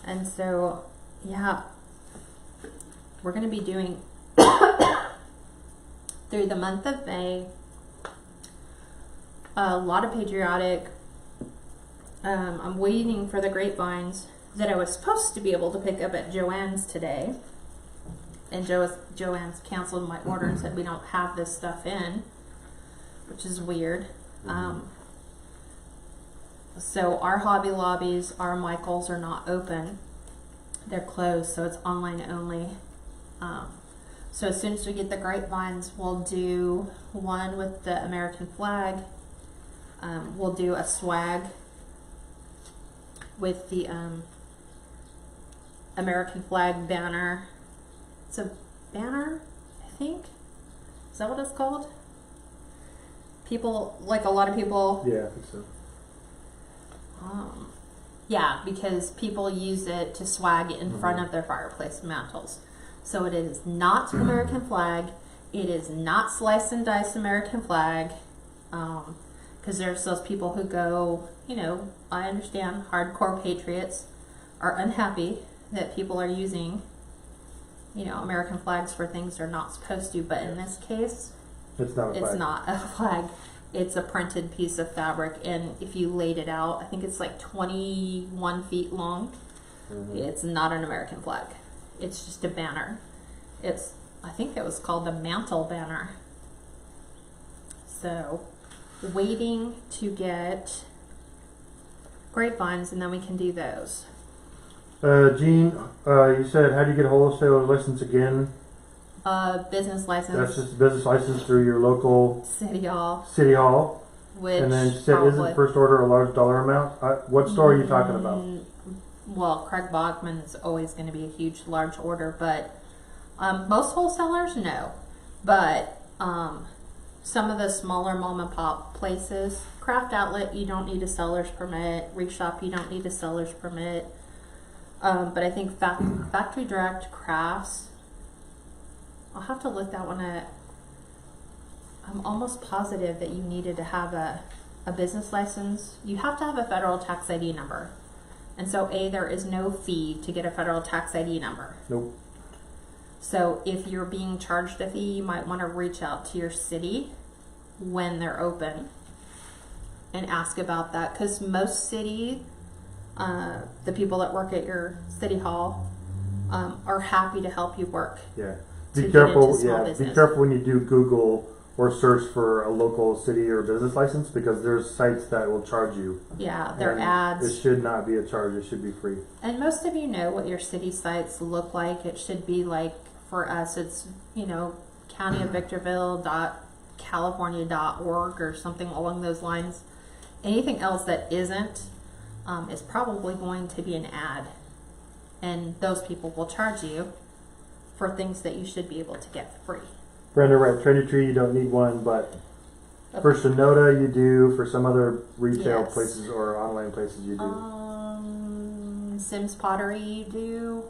And so, yeah. We're going to be doing, through the month of May, a lot of Patriotic. I'm waiting for the grapevines that I was supposed to be able to pick up at Joann's today. And Joann's canceled my order and said we don't have this stuff in, which is weird. So our Hobby Lobbies, our Michaels are not open. They're closed, so it's online only. So as soon as we get the grapevines, we'll do one with the American flag. We'll do a swag with the American flag banner. It's a banner, I think. Is that what it's called? People, like a lot of people. Yeah, I think so. Yeah, because people use it to swag in front of their fireplace mantles. So it is not American flag. It is not slice and dice American flag. Because there's those people who go, you know, I understand hardcore patriots are unhappy that people are using, you know, American flags for things they're not supposed to. But in this case, it's not a flag. It's a printed piece of fabric, and if you laid it out, I think it's like 21 feet long. It's not an American flag. It's just a banner. I think it was called the mantle banner. So, waiting to get grapevines, and then we can do those. Jean, you said, how do you get a wholesale license again? Business license. That's just a business license through your local City Hall. Which and then she said, isn't first order a large dollar amount? What store are you talking about? Well, Craig Bachman's always going to be a huge, large order, but most wholesalers, no. But some of the smaller mom and pop places, Craft Outlet, you don't need a seller's permit. Reshop, you don't need a seller's permit. But I think Factory Direct Crafts, I'll have to look that one at. I'm almost positive that you needed to have a business license. You have to have a federal tax ID number. And so there is no fee to get a federal tax ID number. Nope. So if you're being charged a fee, you might want to reach out to your city when they're open and ask about that. Because most city, the people that work at your city hall are happy to help you work. Yeah. Be careful. Yeah. Be careful when you do Google or search for a local city or business license, because there's sites that will charge you. Yeah, they're ads. It should not be a charge. It should be free. And most of you know what your city sites look like. It should be like, for us, it's, you know, countyofvictorville.california.org or something along those lines. Anything else that isn't is probably going to be an ad. And those people will charge you for things that you should be able to get for free. Brenda, right? Trendy Tree, you don't need one, but for Shinoda, you do. For some other retail places or online places, you do. Sims Pottery, you do.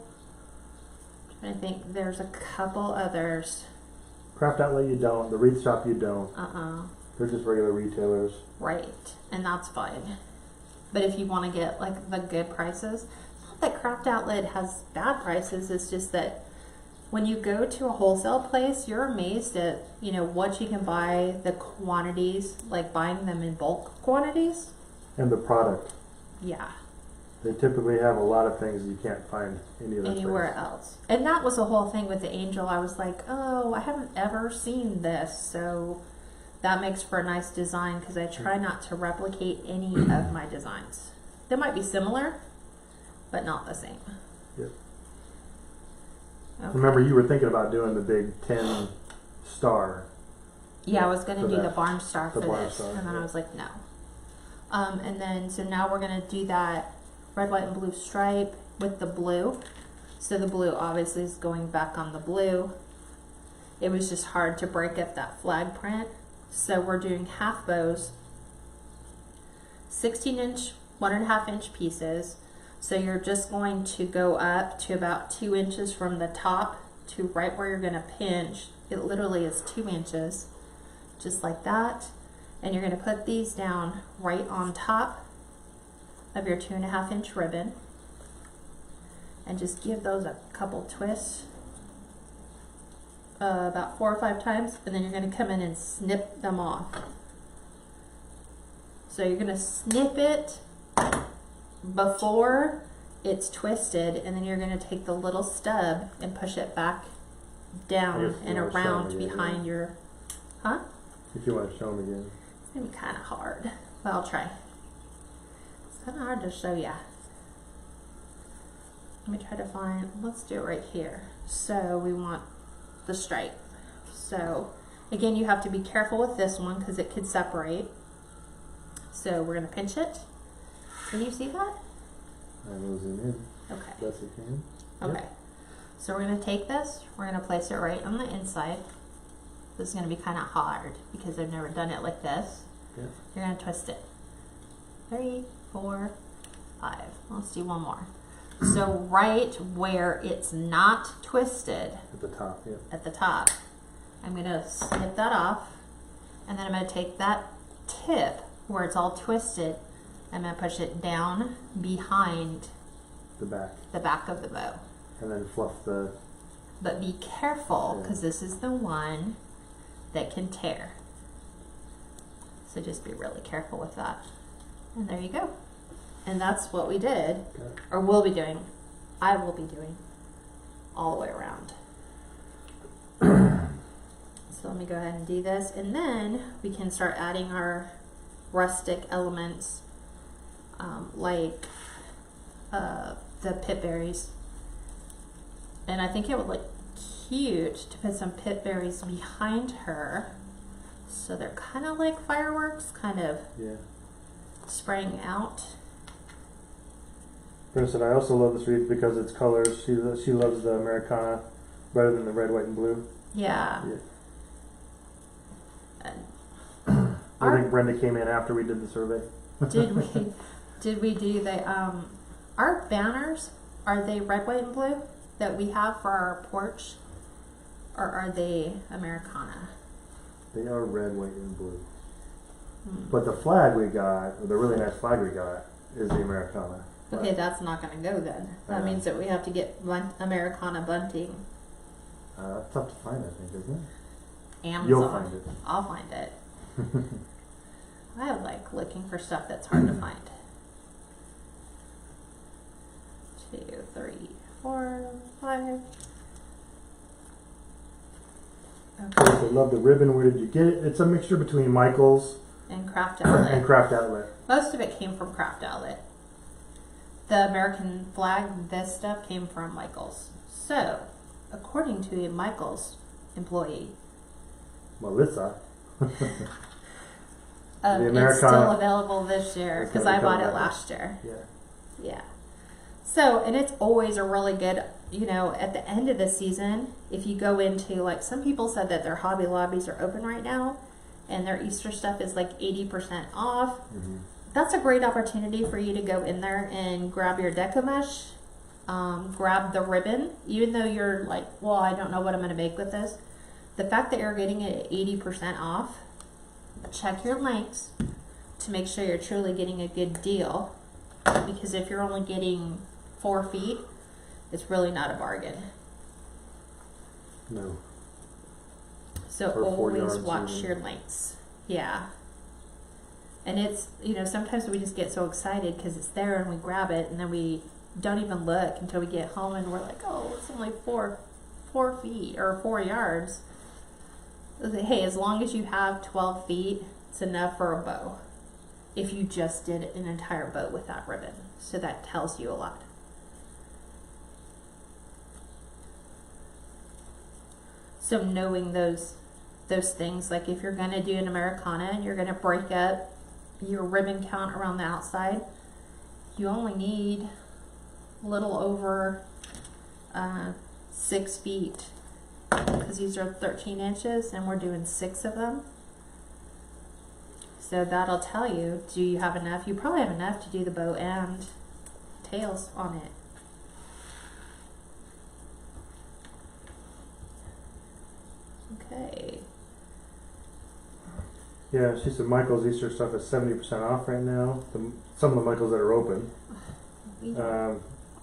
I think there's a couple others. Craft Outlet, you don't. The Wreath Shop, you don't. They're just regular retailers. Right, and that's fine. But if you want to get like the good prices, not that Craft Outlet has bad prices. It's just that when you go to a wholesale place, you're amazed at, you know, what you can buy, the quantities, like buying them in bulk quantities. And the product. Yeah. They typically have a lot of things you can't find anywhere else. And that was the whole thing with the Angel. I was like, oh, I haven't ever seen this. So that makes for a nice design because I try not to replicate any of my designs. They might be similar, but not the same. Yep. Okay. Remember, you were thinking about doing the big 10 star. Yeah, I was going to do that. the barn star The for barn this, star, and then yeah. I was like, no. And then, so now we're going to do that red, white, and blue stripe with the blue. So the blue obviously is going back on the blue. It was just hard to break up that flag print. So we're doing half bows, 16-inch, 1.5-inch pieces. So you're just going to go up to about 2 inches from the top to right where you're going to pinch. It literally is 2 inches, just like that. And you're going to put these down right on top of your 2.5-inch ribbon and just give those a couple twists, about 4 or 5 times, and then you're going to come in and snip them off. So you're going to snip it before it's twisted, and then you're going to take the little stub and push it back down and around behind your, If you want to show them again. It's going to be kind of hard, but I'll try. It's kind of hard to show ya. Let me try to find, let's do it right here. So we want the stripe. So again, you have to be careful with this one because it could separate. So we're going to pinch it. Can you see that? I will zoom in. Okay. Yes, you can. Okay. Yep. So we're going to take this, we're going to place it right on the inside. This is going to be kind of hard because I've never done it like this. Yeah. You're going to twist it. 3, 4, 5. Let's do one more. So right where it's not twisted, At the top, yeah. at the top, I'm going to snip that off, and then I'm going to take that tip where it's all twisted, I'm going to push it down behind The back. of the bow. And then fluff the... But be careful, because this is the one that can tear. So just be really careful with that. And there you go. And that's what we did, or will be doing. I will be doing all the way around. So let me go ahead and do this, and then we can start adding our rustic elements, like the Pip Berries. And I think it would look cute to put some Pip Berries behind her, so they're kind of like fireworks, kind of spraying out. Brenda said, I also love this wreath because it's colors. She loves the Americana better than the red, white, and blue. Yeah. I think Brenda came in after we did the survey. Did we do the our banners, are they red, white, and blue that we have for our porch, or are they Americana? They are red, white, and blue. But the flag we got, or the really nice flag we got, is the Americana. Okay, that's not going to go then. That means that we have to get Americana bunting. It's tough to find, I think, isn't it? Amazon. You'll find it. I'll find it. I like looking for stuff that's hard to find. 2, 3, 4, 5. Okay. I love the ribbon. Where did you get it? It's a mixture between Michael's And Craft Outlet. and Craft Outlet. Most of it came from Craft Outlet. The American flag, this stuff came from Michael's. So, according to a Michael's employee, Melissa. it's Americana still available this year because I bought it last year. Yeah. Yeah. So, and it's always a really good, you know, at the end of the season, if you go into, like, some people said that their Hobby Lobbies are open right now and their Easter stuff is like 80% off. That's a great opportunity for you to go in there and grab your Deco mesh, grab the ribbon, even though you're like, well, I don't know what I'm going to make with this. The fact that you're getting it at 80% off, check your links to make sure you're truly getting a good deal, because if you're only getting 4 feet, it's really not a bargain. No. So always watch your links. Yeah. And it's, you know, sometimes we just get so excited because it's there and we grab it and then we don't even look until we get home and we're like, oh, it's only 4 feet or 4 yards. Hey, as long as you have 12 feet, it's enough for a bow. If you just did an entire bow with that ribbon. So that tells you a lot. So knowing those things, like if you're going to do an Americana and you're going to break up your ribbon count around the outside, you only need a little over 6 feet, because these are 13 inches and we're doing 6 of them. So that'll tell you, do you have enough? You probably have enough to do the bow and tails on it. Okay. Yeah, she said Michael's Easter stuff is 70% off right now. Some of the Michaels that are open.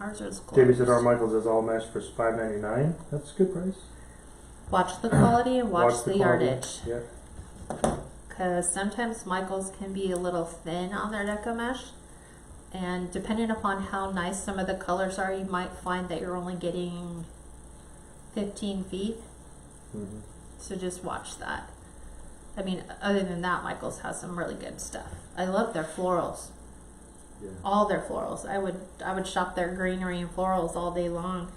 Ours is closed. Davey said our Michaels is all mesh for $5.99. That's a good price. Watch the quality and watch the quality. yardage. Yeah. Because sometimes Michaels can be a little thin on their Deco mesh, and depending upon how nice some of the colors are, you might find that you're only getting 15 feet. Mm-hmm. So just watch that. I mean, other than that, Michaels has some really good stuff. I love their florals. Yeah. All their florals. I would shop their greenery and florals all day long.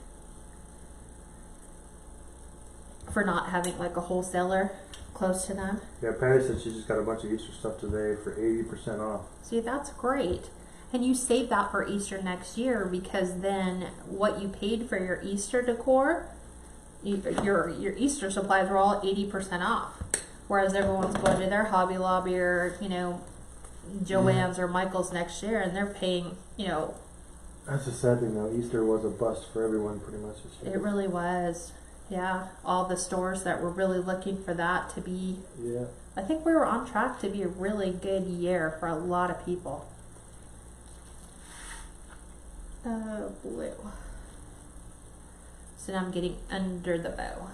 For not having like a wholesaler close to them. Yeah, Patty said she just got a bunch of Easter stuff today for 80% off. See, that's great. And you save that for Easter next year, because then what you paid for your Easter decor, your Easter supplies were all 80% off. Whereas everyone's going to their Hobby Lobby or, Joann's or Michael's next year, and they're paying, That's the sad thing though. Easter was a bust for everyone pretty much this year. It really was. Yeah, all the stores that were really looking for that to be. Yeah. I think we were on track to be a really good year for a lot of people. Blue. So now I'm getting under the bow.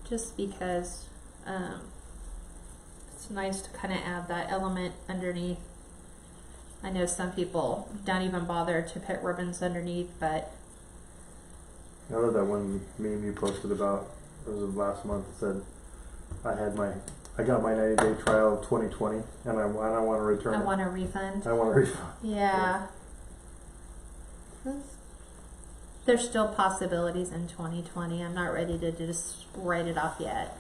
Just because it's nice to kind of add that element underneath. I know some people don't even bother to put ribbons underneath, but I love that one meme you posted about, it was last month, it said, I got my 90-day trial of 2020 and I want to return it. I want a refund. I want a refund. Yeah. There's still possibilities in 2020. I'm not ready to just write it off yet.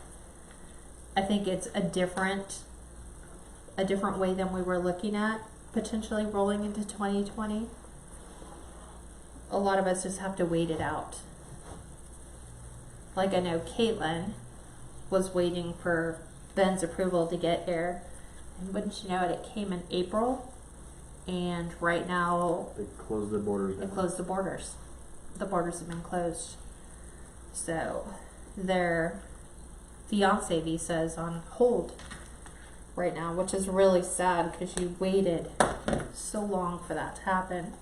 I think it's a different way than we were looking at potentially rolling into 2020. A lot of us just have to wait it out. Like I know Caitlin was waiting for Ben's approval to get here, and wouldn't you know it, it came in April, and right now They closed the borders down. they closed the borders. The borders have been closed. So their fiance visa is on hold right now, which is really sad because you waited so long for that to happen.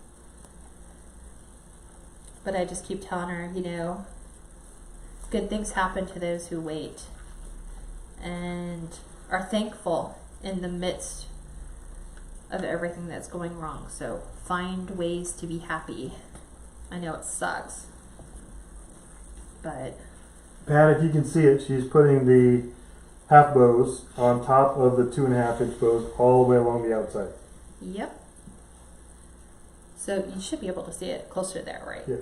But I just keep telling her, good things happen to those who wait and are thankful in the midst of everything that's going wrong. So find ways to be happy. I know it sucks, but Pat, if you can see it, she's putting the half bows on top of the 2.5-inch bows all the way along the outside. yep. So you should be able to see it closer there, right? Yep.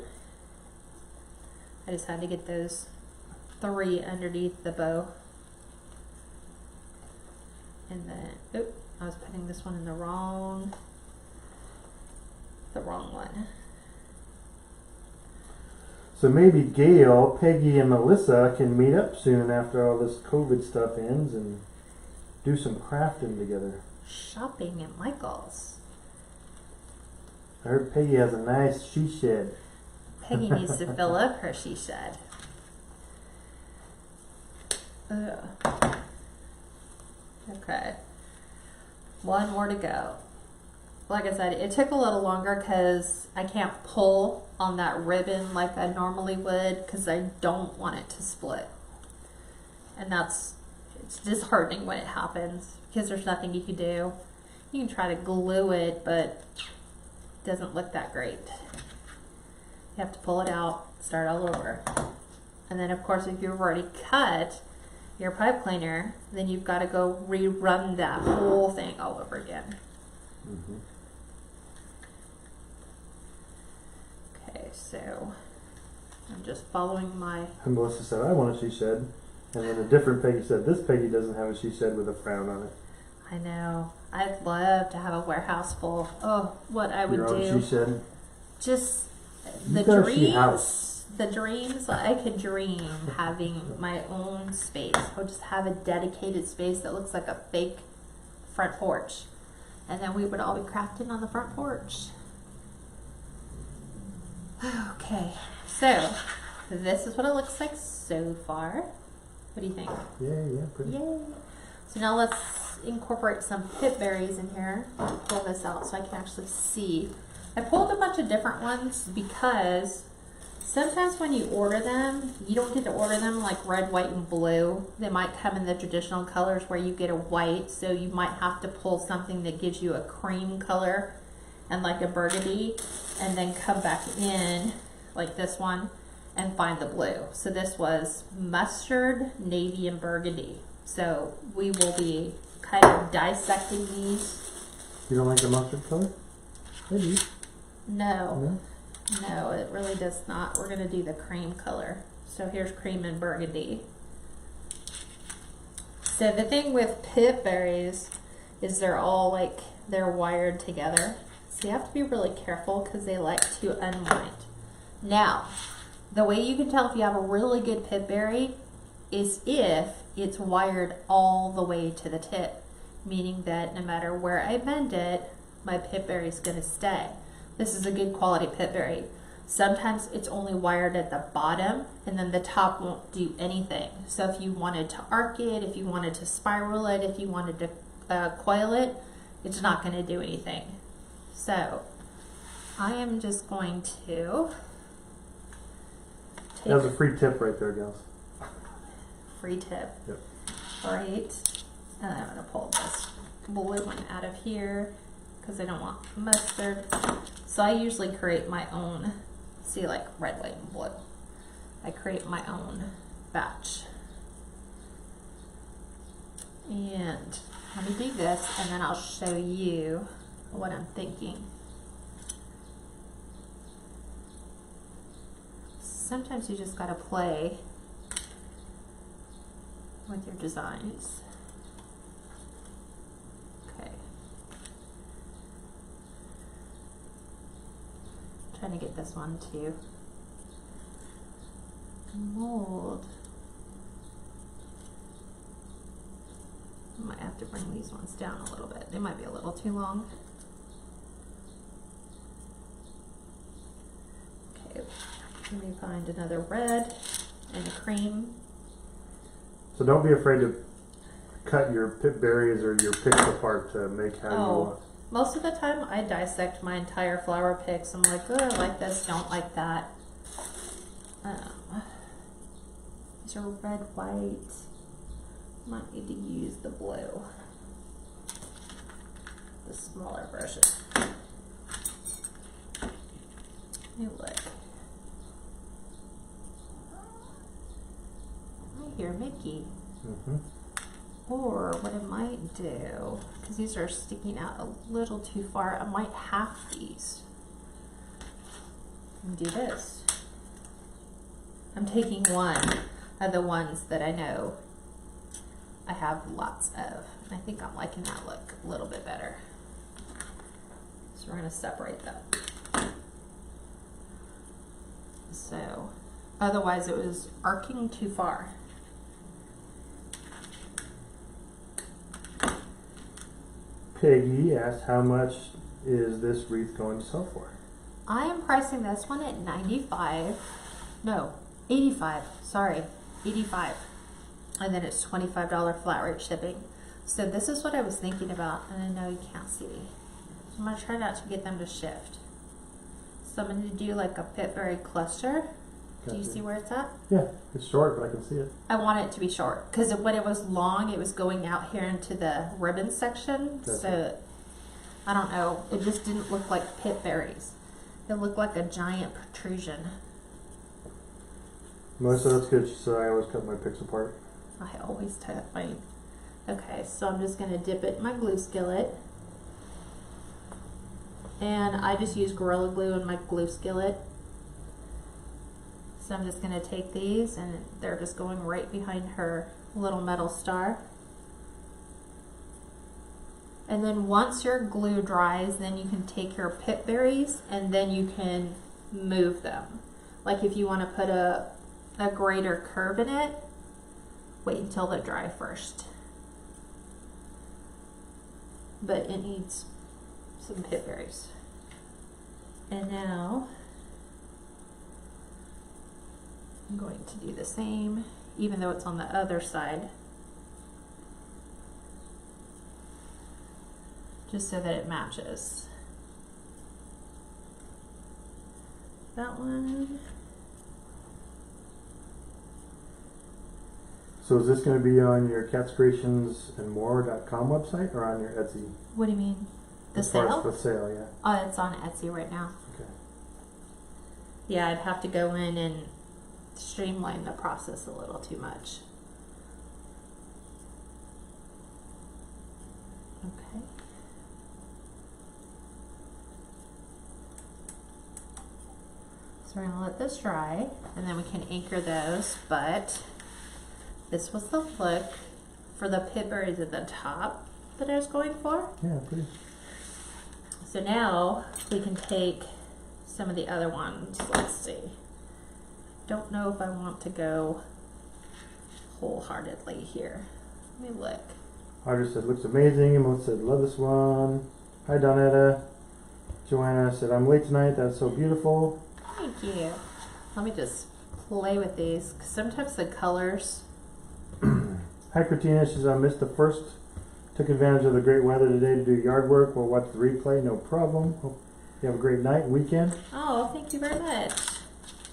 I just had to get those 3 underneath the bow. And then, I was putting this one in the wrong one. So maybe Gail, Peggy, and Melissa can meet up soon after all this COVID stuff ends and do some crafting together. Shopping at Michael's. I heard Peggy has a nice she shed. Peggy needs to fill up her she shed. Okay. One more to go. Like I said, it took a little longer because I can't pull on that ribbon like I normally would because I don't want it to split. And it's disheartening when it happens because there's nothing you can do. You can try to glue it, but it doesn't look that great. You have to pull it out, start all over. And then of course if you've already cut your pipe cleaner, then you've got to go rerun that whole thing all over again. Mm-hmm. Okay, so I'm just following my... And Melissa said, I want a she shed. And then a different Peggy said, this Peggy doesn't have a she shed with a frown on it. I know. I'd love to have a warehouse full. Oh, what I would Your own do. she shed? Just the You got a she dreams. house. The dreams. I could dream having my own space. I would just have a dedicated space that looks like a fake front porch. And then we would all be crafting on the front porch. Okay, so this is what it looks like so far. What do you think? Yeah, pretty. Yay! So now let's incorporate some Pip Berries in here. I'll pull this out so I can actually see. I pulled a bunch of different ones because sometimes when you order them, you don't get to order them like red, white, and blue. They might come in the traditional colors where you get a white, so you might have to pull something that gives you a cream color and like a burgundy, and then come back in like this one and find the blue. So this was mustard, navy, and burgundy. So we will be kind of dissecting these. You don't like the mustard color? Maybe. No, it really does not. We're gonna do the cream color. So here's cream and burgundy. So the thing with Pip Berries is they're all like, they're wired together. So you have to be really careful because they like to unwind. Now, the way you can tell if you have a really good Pip Berry is if it's wired all the way to the tip, meaning that no matter where I bend it, my Pip Berry is going to stay. This is a good quality Pip Berry. Sometimes it's only wired at the bottom and then the top won't do anything. So if you wanted to arc it, if you wanted to spiral it, if you wanted to coil it, it's not going to do anything. So I am just going to take... That was a free tip right there, gals. Free tip. Yep. Alright. And I'm going to pull this blue one out of here because I don't want mustard. So I usually create my own, see, like red, white, and blue. I create my own batch. And let me do this and then I'll show you what I'm thinking. Sometimes you just gotta play with your designs. Okay. Trying to get this one to mold. I might have to bring these ones down a little bit. They might be a little too long. Okay, let me find another red and a cream. So don't be afraid to cut your Pip Berries or your picks apart to make how you want. Most of the time I dissect my entire flower picks. I'm like, oh, I like this, don't like that. These are red, white. Might need to use the blue, the smaller version. Hey, look. I hear Mickey. Mm-hmm. Or what I might do, because these are sticking out a little too far, I might half these and do this. I'm taking one of the ones that I know I have lots of. And I think I'm liking that look a little bit better. So we're going to separate them. So otherwise it was arcing too far. Peggy asked, how much is this wreath going to sell for? I am pricing this one at 95. No, 85. Sorry, 85. And then it's $25 flat rate shipping. So this is what I was thinking about, and I know you can't see. So I'm going to try not to get them to shift. So I'm going to do like a Pip Berry cluster. Do you see where it's at? Yeah, it's short, but I can see it. I want it to be short because when it was long, it was going out here into the ribbon section. So I don't know. It just didn't look like Pip Berries. It looked like a giant protrusion. Melissa, that's good. She said I always cut my picks apart. I always cut mine. Okay, so I'm just gonna dip it in my glue skillet. And I just use Gorilla Glue in my glue skillet. So I'm just gonna take these and they're just going right behind her little metal star. And then once your glue dries, then you can take your Pip Berries and then you can move them. Like if you want to put a greater curve in it, wait until they dry first. But it needs some Pip Berries. And now I'm going to do the same, even though it's on the other side, just so that it matches. That one. So is this going to be on your KatsCreationsNMore.com website or on your Etsy? What do you mean? The As far sale? as the sale, yeah. Oh, it's on Etsy right now. Okay. Yeah, I'd have to go in and streamline the process a little too much. Okay. So we're gonna let this dry and then we can anchor those, but this was the look for the Pip Berries at the top that I was going for. Yeah, pretty. So now we can take some of the other ones. Let's see. Don't know if I want to go wholeheartedly here. Let me look. Audrey said, looks amazing. And Melissa said, love this one. Hi, Donetta. Joanna said, I'm late tonight. That's so beautiful. Thank you. Let me just play with these, because sometimes the colors. Hi, Christina. She says, I missed the first. Took advantage of the great weather today to do yard work. We'll watch the replay. No problem. Hope you have a great night and weekend. Oh, thank you very much.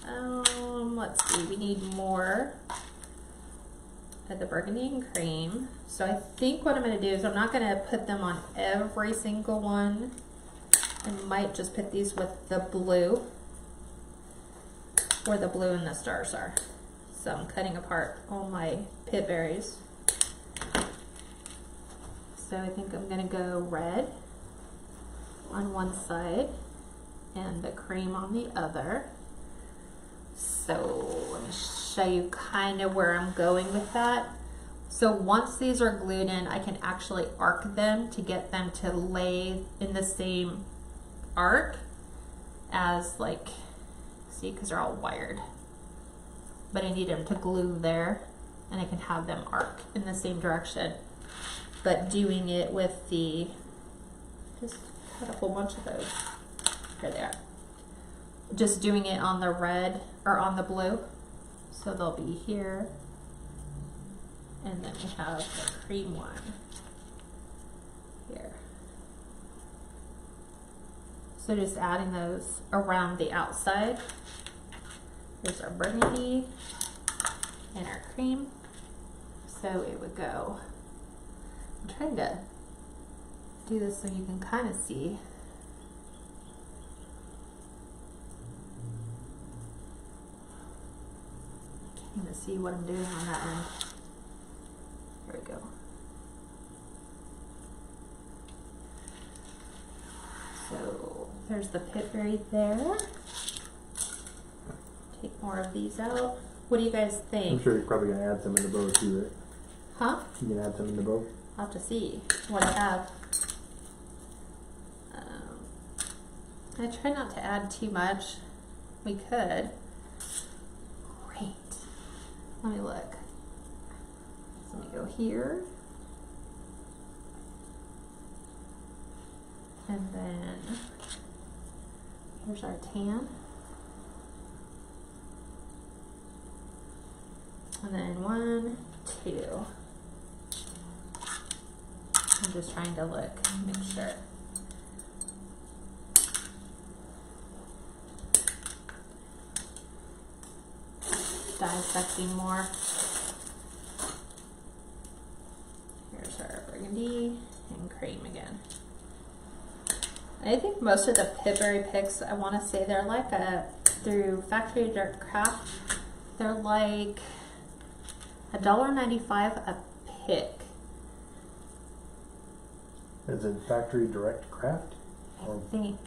Let's see. We need more of the burgundy and cream. So I think what I'm going to do is I'm not going to put them on every single one. I might just put these with the blue, where the blue and the stars are. So I'm cutting apart all my Pip Berries. So I think I'm going to go red on one side and the cream on the other. So let me show you kind of where I'm going with that. So once these are glued in, I can actually arc them to get them to lay in the same arc as, like, see, because they're all wired. But I need them to glue there and I can have them arc in the same direction. But doing it with the, just had a whole bunch of those. Here they are. Just doing it on the red or on the blue. So they'll be here. And then we have the cream one here. So just adding those around the outside. There's our burgundy and our cream. So it would go. I'm trying to do this so you can kind of see. Kind of see what I'm doing on that end. There we go. So there's the Pip Berry there. Take more of these out. What do you guys think? I'm sure you're probably going to add some in the bow too, right? Huh? You can add some in the bow? I'll have to see what I have. I try not to add too much. We could. Great. Let me look. So let me go here. And then here's our tan. And then 1, 2. I'm just trying to look, make sure. Dissecting more. Here's our burgundy and cream again. I think most of the Pip Berry picks, I want to say they're like through Factory Dirt Craft. They're like $1.95 a pick. Is it factory direct craft? I think.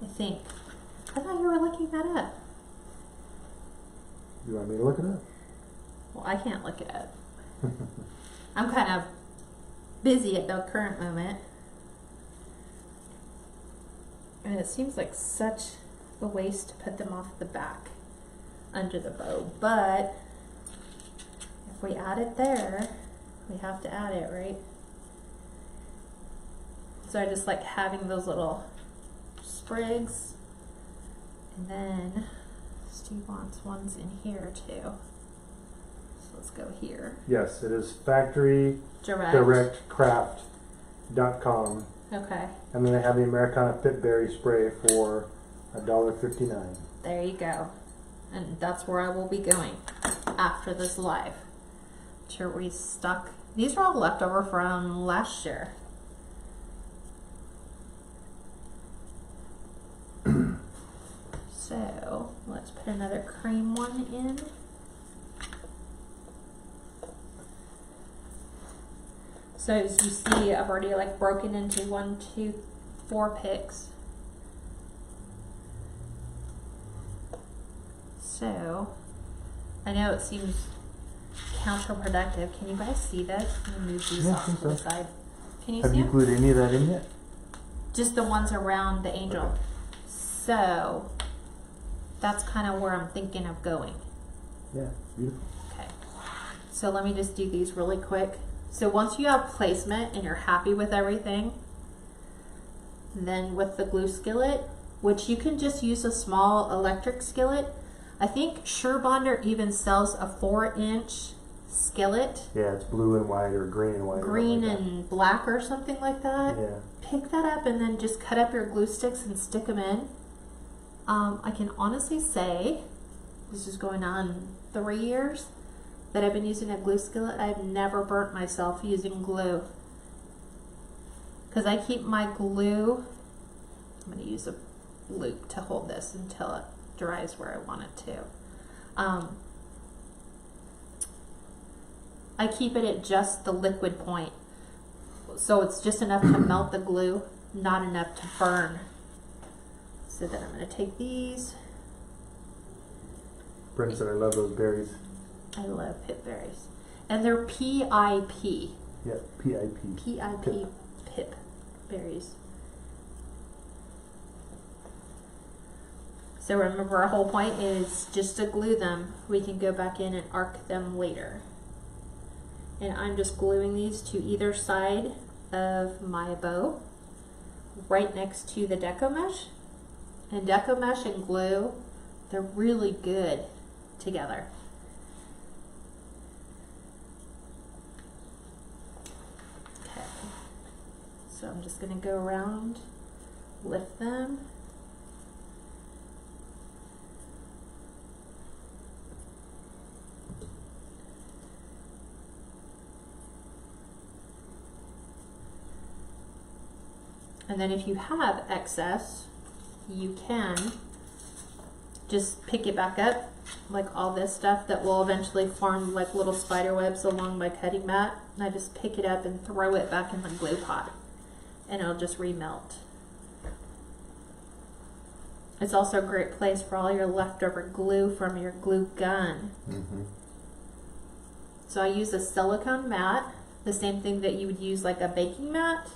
I thought you were looking that up. You want me to look it up? Well, I can't look it up. I'm kind of busy at the current moment. And it seems like such a waste to put them off the back under the bow. But if we add it there, we have to add it, right? So I just like having those little sprigs. And then Steve wants ones in here too. So let's go here. Yes, it is factory direct craft.com. Okay. And then they have the Americana Pip Berry spray for $1.59. There you go. And that's where I will be going after this live. To restock. These are all leftover from last year. So let's put another cream one in. So as you see, I've already like broken into 1, 2, 4 picks. So I know it seems counterproductive. Can you guys see this? Let me move these off to the side. Can you see Have you them? glued any of that in yet? Just the ones around the angel. Okay. So that's kind of where I'm thinking of going. Yeah, beautiful. Okay. So let me just do these really quick. So once you have placement and you're happy with everything, then with the glue skillet, which you can just use a small electric skillet. I think SureBonder even sells a 4-inch skillet. Yeah, it's blue and white or green and white. Green like and black or something like that. Yeah. Pick that up and then just cut up your glue sticks and stick them in. I can honestly say, this is going on 3 years that I've been using a glue skillet. I've never burnt myself using glue. Because I keep my glue, I'm going to use a loop to hold this until it dries where I want it to. I keep it at just the liquid point. So it's just enough to melt the glue, not enough to burn. So then I'm going to take these. Brent said I love those berries. I love Pip Berries. And they're P-I-P. Yeah, P-I-P. P-I-P, Pip Berries. So remember, our whole point is just to glue them. We can go back in and arc them later. And I'm just gluing these to either side of my bow, right next to the Deco mesh. And Deco mesh and glue, they're really good together. Okay, so I'm just going to go around, lift them. And then if you have excess, you can just pick it back up, like all this stuff that will eventually form like little spider webs along my cutting mat. And I just pick it up and throw it back in the glue pot, and it'll just remelt. It's also a great place for all your leftover glue from your glue gun. Mm-hmm. So I use a silicone mat, the same thing that you would use like a baking mat.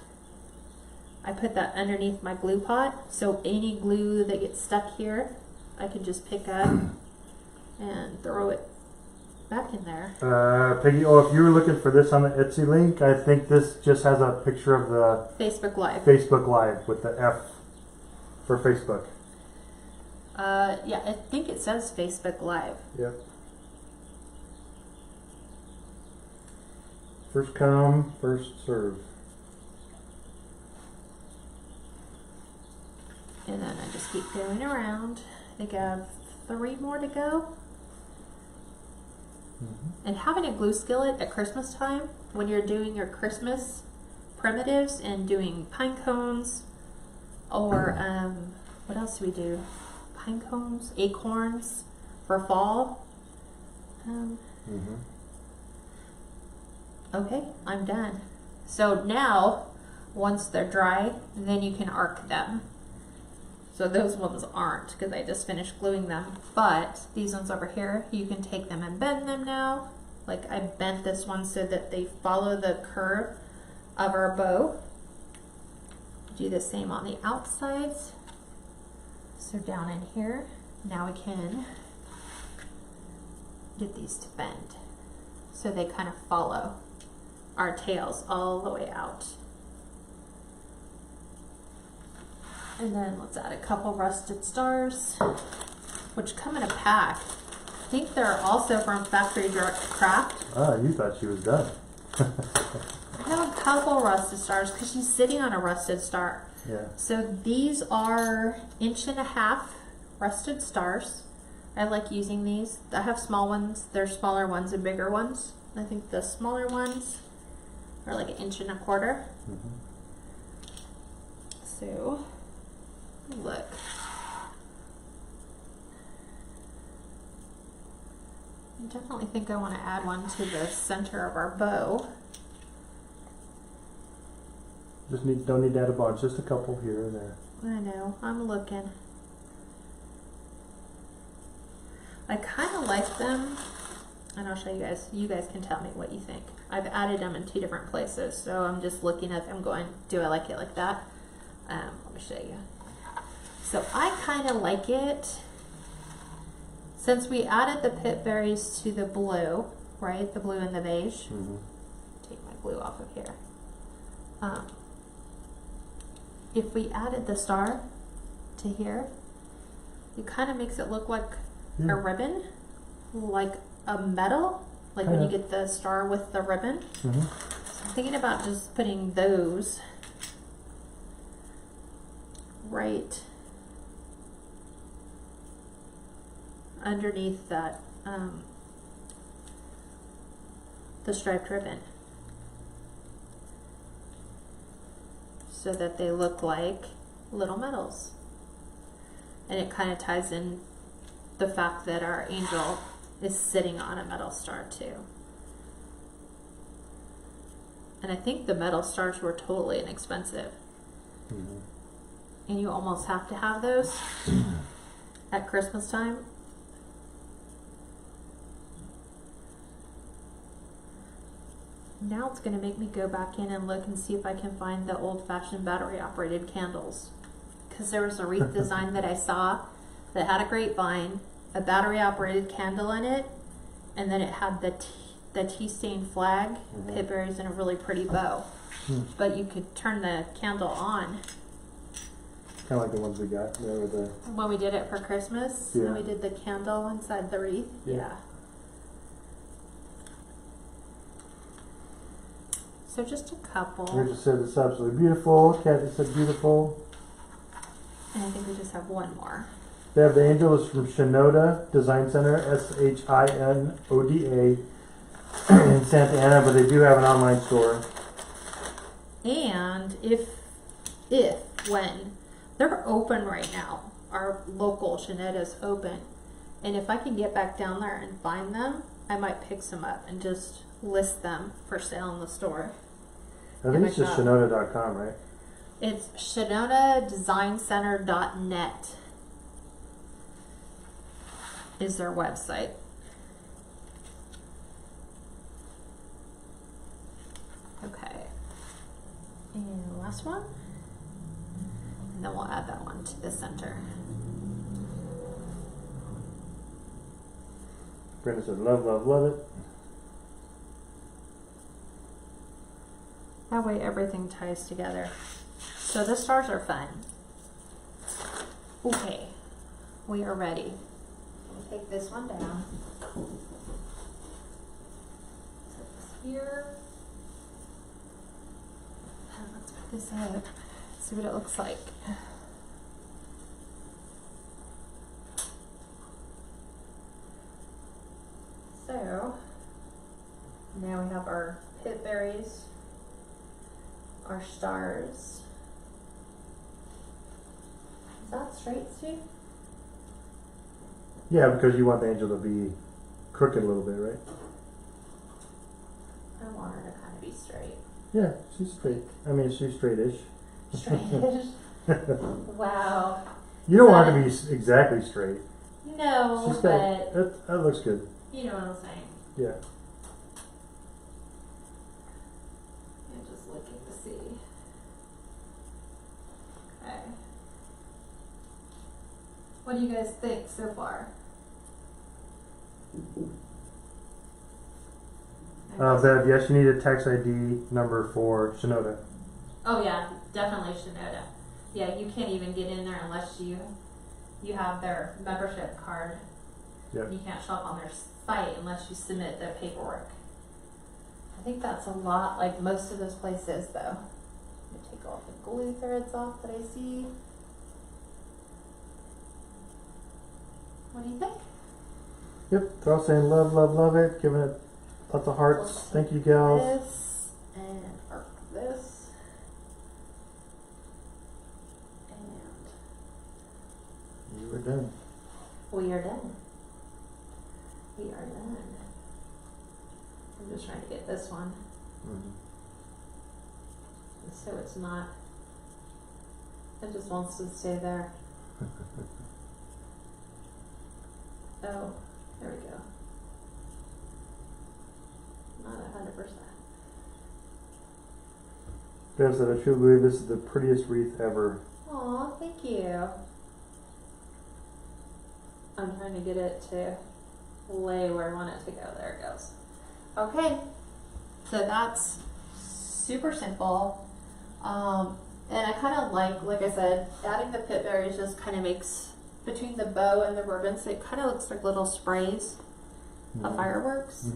I put that underneath my glue pot, so any glue that gets stuck here, I can just pick up and throw it back in there. Peggy, if you were looking for this on the Etsy link, I think this just has a picture of the Facebook Live. Facebook Live with the F for Facebook. Yeah, I think it says Facebook Live. Yep. First come, first serve. And then I just keep going around. I think I have 3 more to go. Mm-hmm. And having a glue skillet at Christmas time, when you're doing your Christmas primitives and doing pine cones, or what else do we do? Pine cones, acorns for fall. Okay, I'm done. So now, once they're dry, then you can arc them. So those ones aren't, because I just finished gluing them. But these ones over here, you can take them and bend them now. Like I bent this one so that they follow the curve of our bow. Do the same on the outsides. So down in here, now we can get these to bend. So they kind of follow our tails all the way out. And then let's add a couple rusted stars, which come in a pack. I think they're also from Factory Direct Craft. Ah, you thought she was done. I have a couple rusted stars because she's sitting on a rusted star. Yeah. So these are 1.5" rusted stars. I like using these. I have small ones. There's smaller ones and bigger ones. I think the smaller ones are like 1.25". So look. I definitely think I want to add one to the center of our bow. Don't need to add a bunch, just a couple here and there. I know, I'm looking. I kind of like them, and I'll show you guys. You guys can tell me what you think. I've added them in 2 different places, so I'm just looking at them going, do I like it like that? Let me show you. So I kind of like it, since we added the Pip Berries to the blue, right? The blue and the beige. Take my blue off of here. If we added the star to here, it kind of makes it look like a ribbon, like a medal, like when you get the star with the ribbon. So I'm thinking about just putting those right underneath that, the striped ribbon, so that they look like little medals. And it kind of ties in the fact that our angel is sitting on a metal star too. And I think the metal stars were totally inexpensive. And you almost have to have those at Christmas time. Now it's going to make me go back in and look and see if I can find the old-fashioned battery-operated candles. Because there was a wreath design that I saw that had a grapevine, a battery-operated candle in it, and then it had the tea-stained flag, Pip Berries, and a really pretty bow. But you could turn the candle on. Kind of like the ones we got there with the... When we did it for Christmas, and we did the candle inside the wreath. Yeah. So just a couple. We just said it's absolutely beautiful. Kathy said beautiful. And I think we just have one more. They have the angel is from Shinoda Design Center, Shinoda in Santa Ana, but they do have an online store. And when they're open right now, our local Shinoda's open, and if I can get back down there and find them, I might pick some up and just list them for sale in the store. I think it's just Shinoda.com, right? It's ShinodaDesignCenter.net is their website. Okay. And last one. And then we'll add that one to the center. Brenda said, love, love, love it. That way everything ties together. So the stars are fun. Okay, we are ready. We'll take this one down. Set this here. And let's put this up. See what it looks like. So now we have our Pip Berries, our stars. Is that straight, Steve? Yeah, because you want the angel to be crooked a little bit, right? I want her to kind of be straight. Yeah, she's straight. I mean, she's straightish. Straightish? Wow. You don't want her to be exactly straight. No, She's but... got, that looks good. You know what I'm saying. Yeah. I'm just looking to see. Okay. What do you guys think so far? Bev, yes, you need a tax ID number for Shinoda. Oh yeah, definitely Shinoda. Yeah, you can't even get in there unless you have their membership card. Yep. You can't show up on their site unless you submit the paperwork. I think that's a lot like most of those places though. Let me take all the glue threads off that I see. What do you think? Yep, they're all saying love, love, love it, giving it lots of hearts. Thank you, gals. This and arc this. And You are done. we are done. We are done. I'm just trying to get this one so it's not, it just wants to stay there. Oh, there we go. Not 100%. Bev said, I truly believe this is the prettiest wreath ever. Aw, thank you. I'm trying to get it to lay where I want it to go. There it goes. Okay, so that's super simple. And I kind of like I said, adding the Pip Berries just kind of makes, between the bow and the ribbons, it kind of looks like little sprays of fireworks.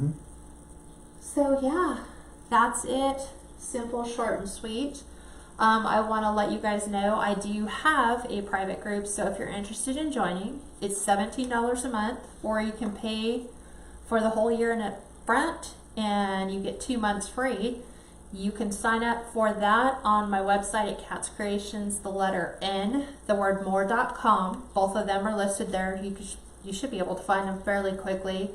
So yeah, that's it. Simple, short, and sweet. I want to let you guys know I do have a private group, so if you're interested in joining, it's $17 a month, or you can pay for the whole year in upfront and you get 2 months free. You can sign up for that on my website at KatsCreations, the letter N, the word more.com. Both of them are listed there. You should be able to find them fairly quickly.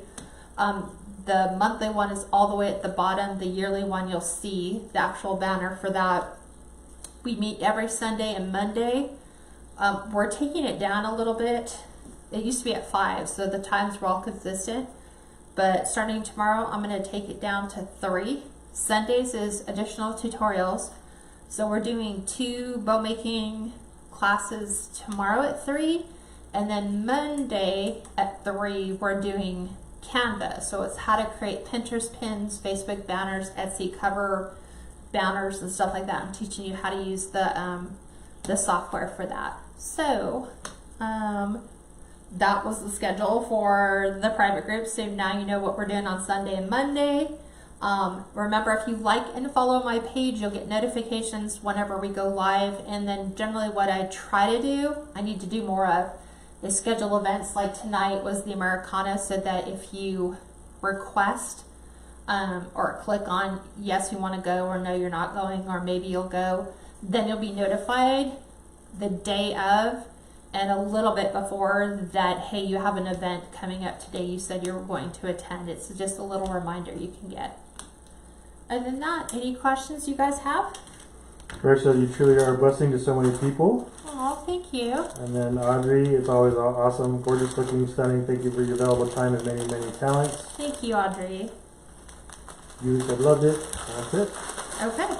The monthly one is all the way at the bottom. The yearly one, you'll see the actual banner for that. We meet every Sunday and Monday. We're taking it down a little bit. It used to be at 5, so the times were all consistent. But starting tomorrow, I'm going to take it down to 3. Sundays is additional tutorials. So we're doing 2 bow making classes tomorrow at 3. And then Monday at 3, we're doing Canva. So it's how to create Pinterest pins, Facebook banners, Etsy cover banners, and stuff like that. I'm teaching you how to use the software for that. So that was the schedule for the private group. So now you know what we're doing on Sunday and Monday. Remember, if you like and follow my page, you'll get notifications whenever we go live. And then generally what I try to do, I need to do more of, is schedule events. Like tonight was the Americana, so that if you request or click on yes, you want to go, or no, you're not going, or maybe you'll go, then you'll be notified the day of and a little bit before that, hey, you have an event coming up today you said you were going to attend. It's just a little reminder you can get. Other than that, any questions you guys have? Rachel, you truly are a blessing to so many people. Oh, thank you. And then Audrey, it's always awesome, gorgeous looking, stunning. Thank you for your valuable time and many, many talents. Thank you, Audrey. You said loved it. That's it. Okay.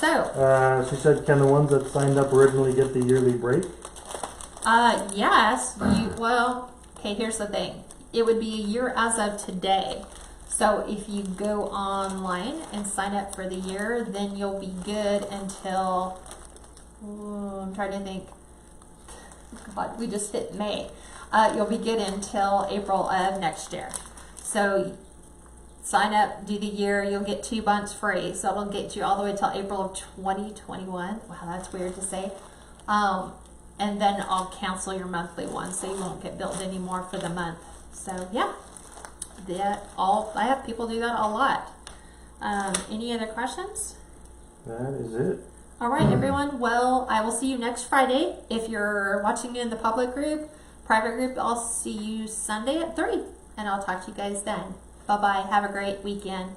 So. She said, can the ones that signed up originally get the yearly break? Yes. Well, okay, here's the thing. It would be a year as of today. So if you go online and sign up for the year, then you'll be good until, I'm trying to think. God, we just hit May. You'll be good until April of next year. So sign up, do the year, you'll get 2 months free. So it'll get you all the way till April of 2021. Wow, that's weird to say. And then I'll cancel your monthly one, so you won't get billed anymore for the month. So yeah, I have people do that a lot. Any other questions? That is it. All right, everyone. Well, I will see you next Friday. If you're watching in the public group, private group, I'll see you Sunday at 3. and I'll talk to you guys then. Bye bye. Have a great weekend.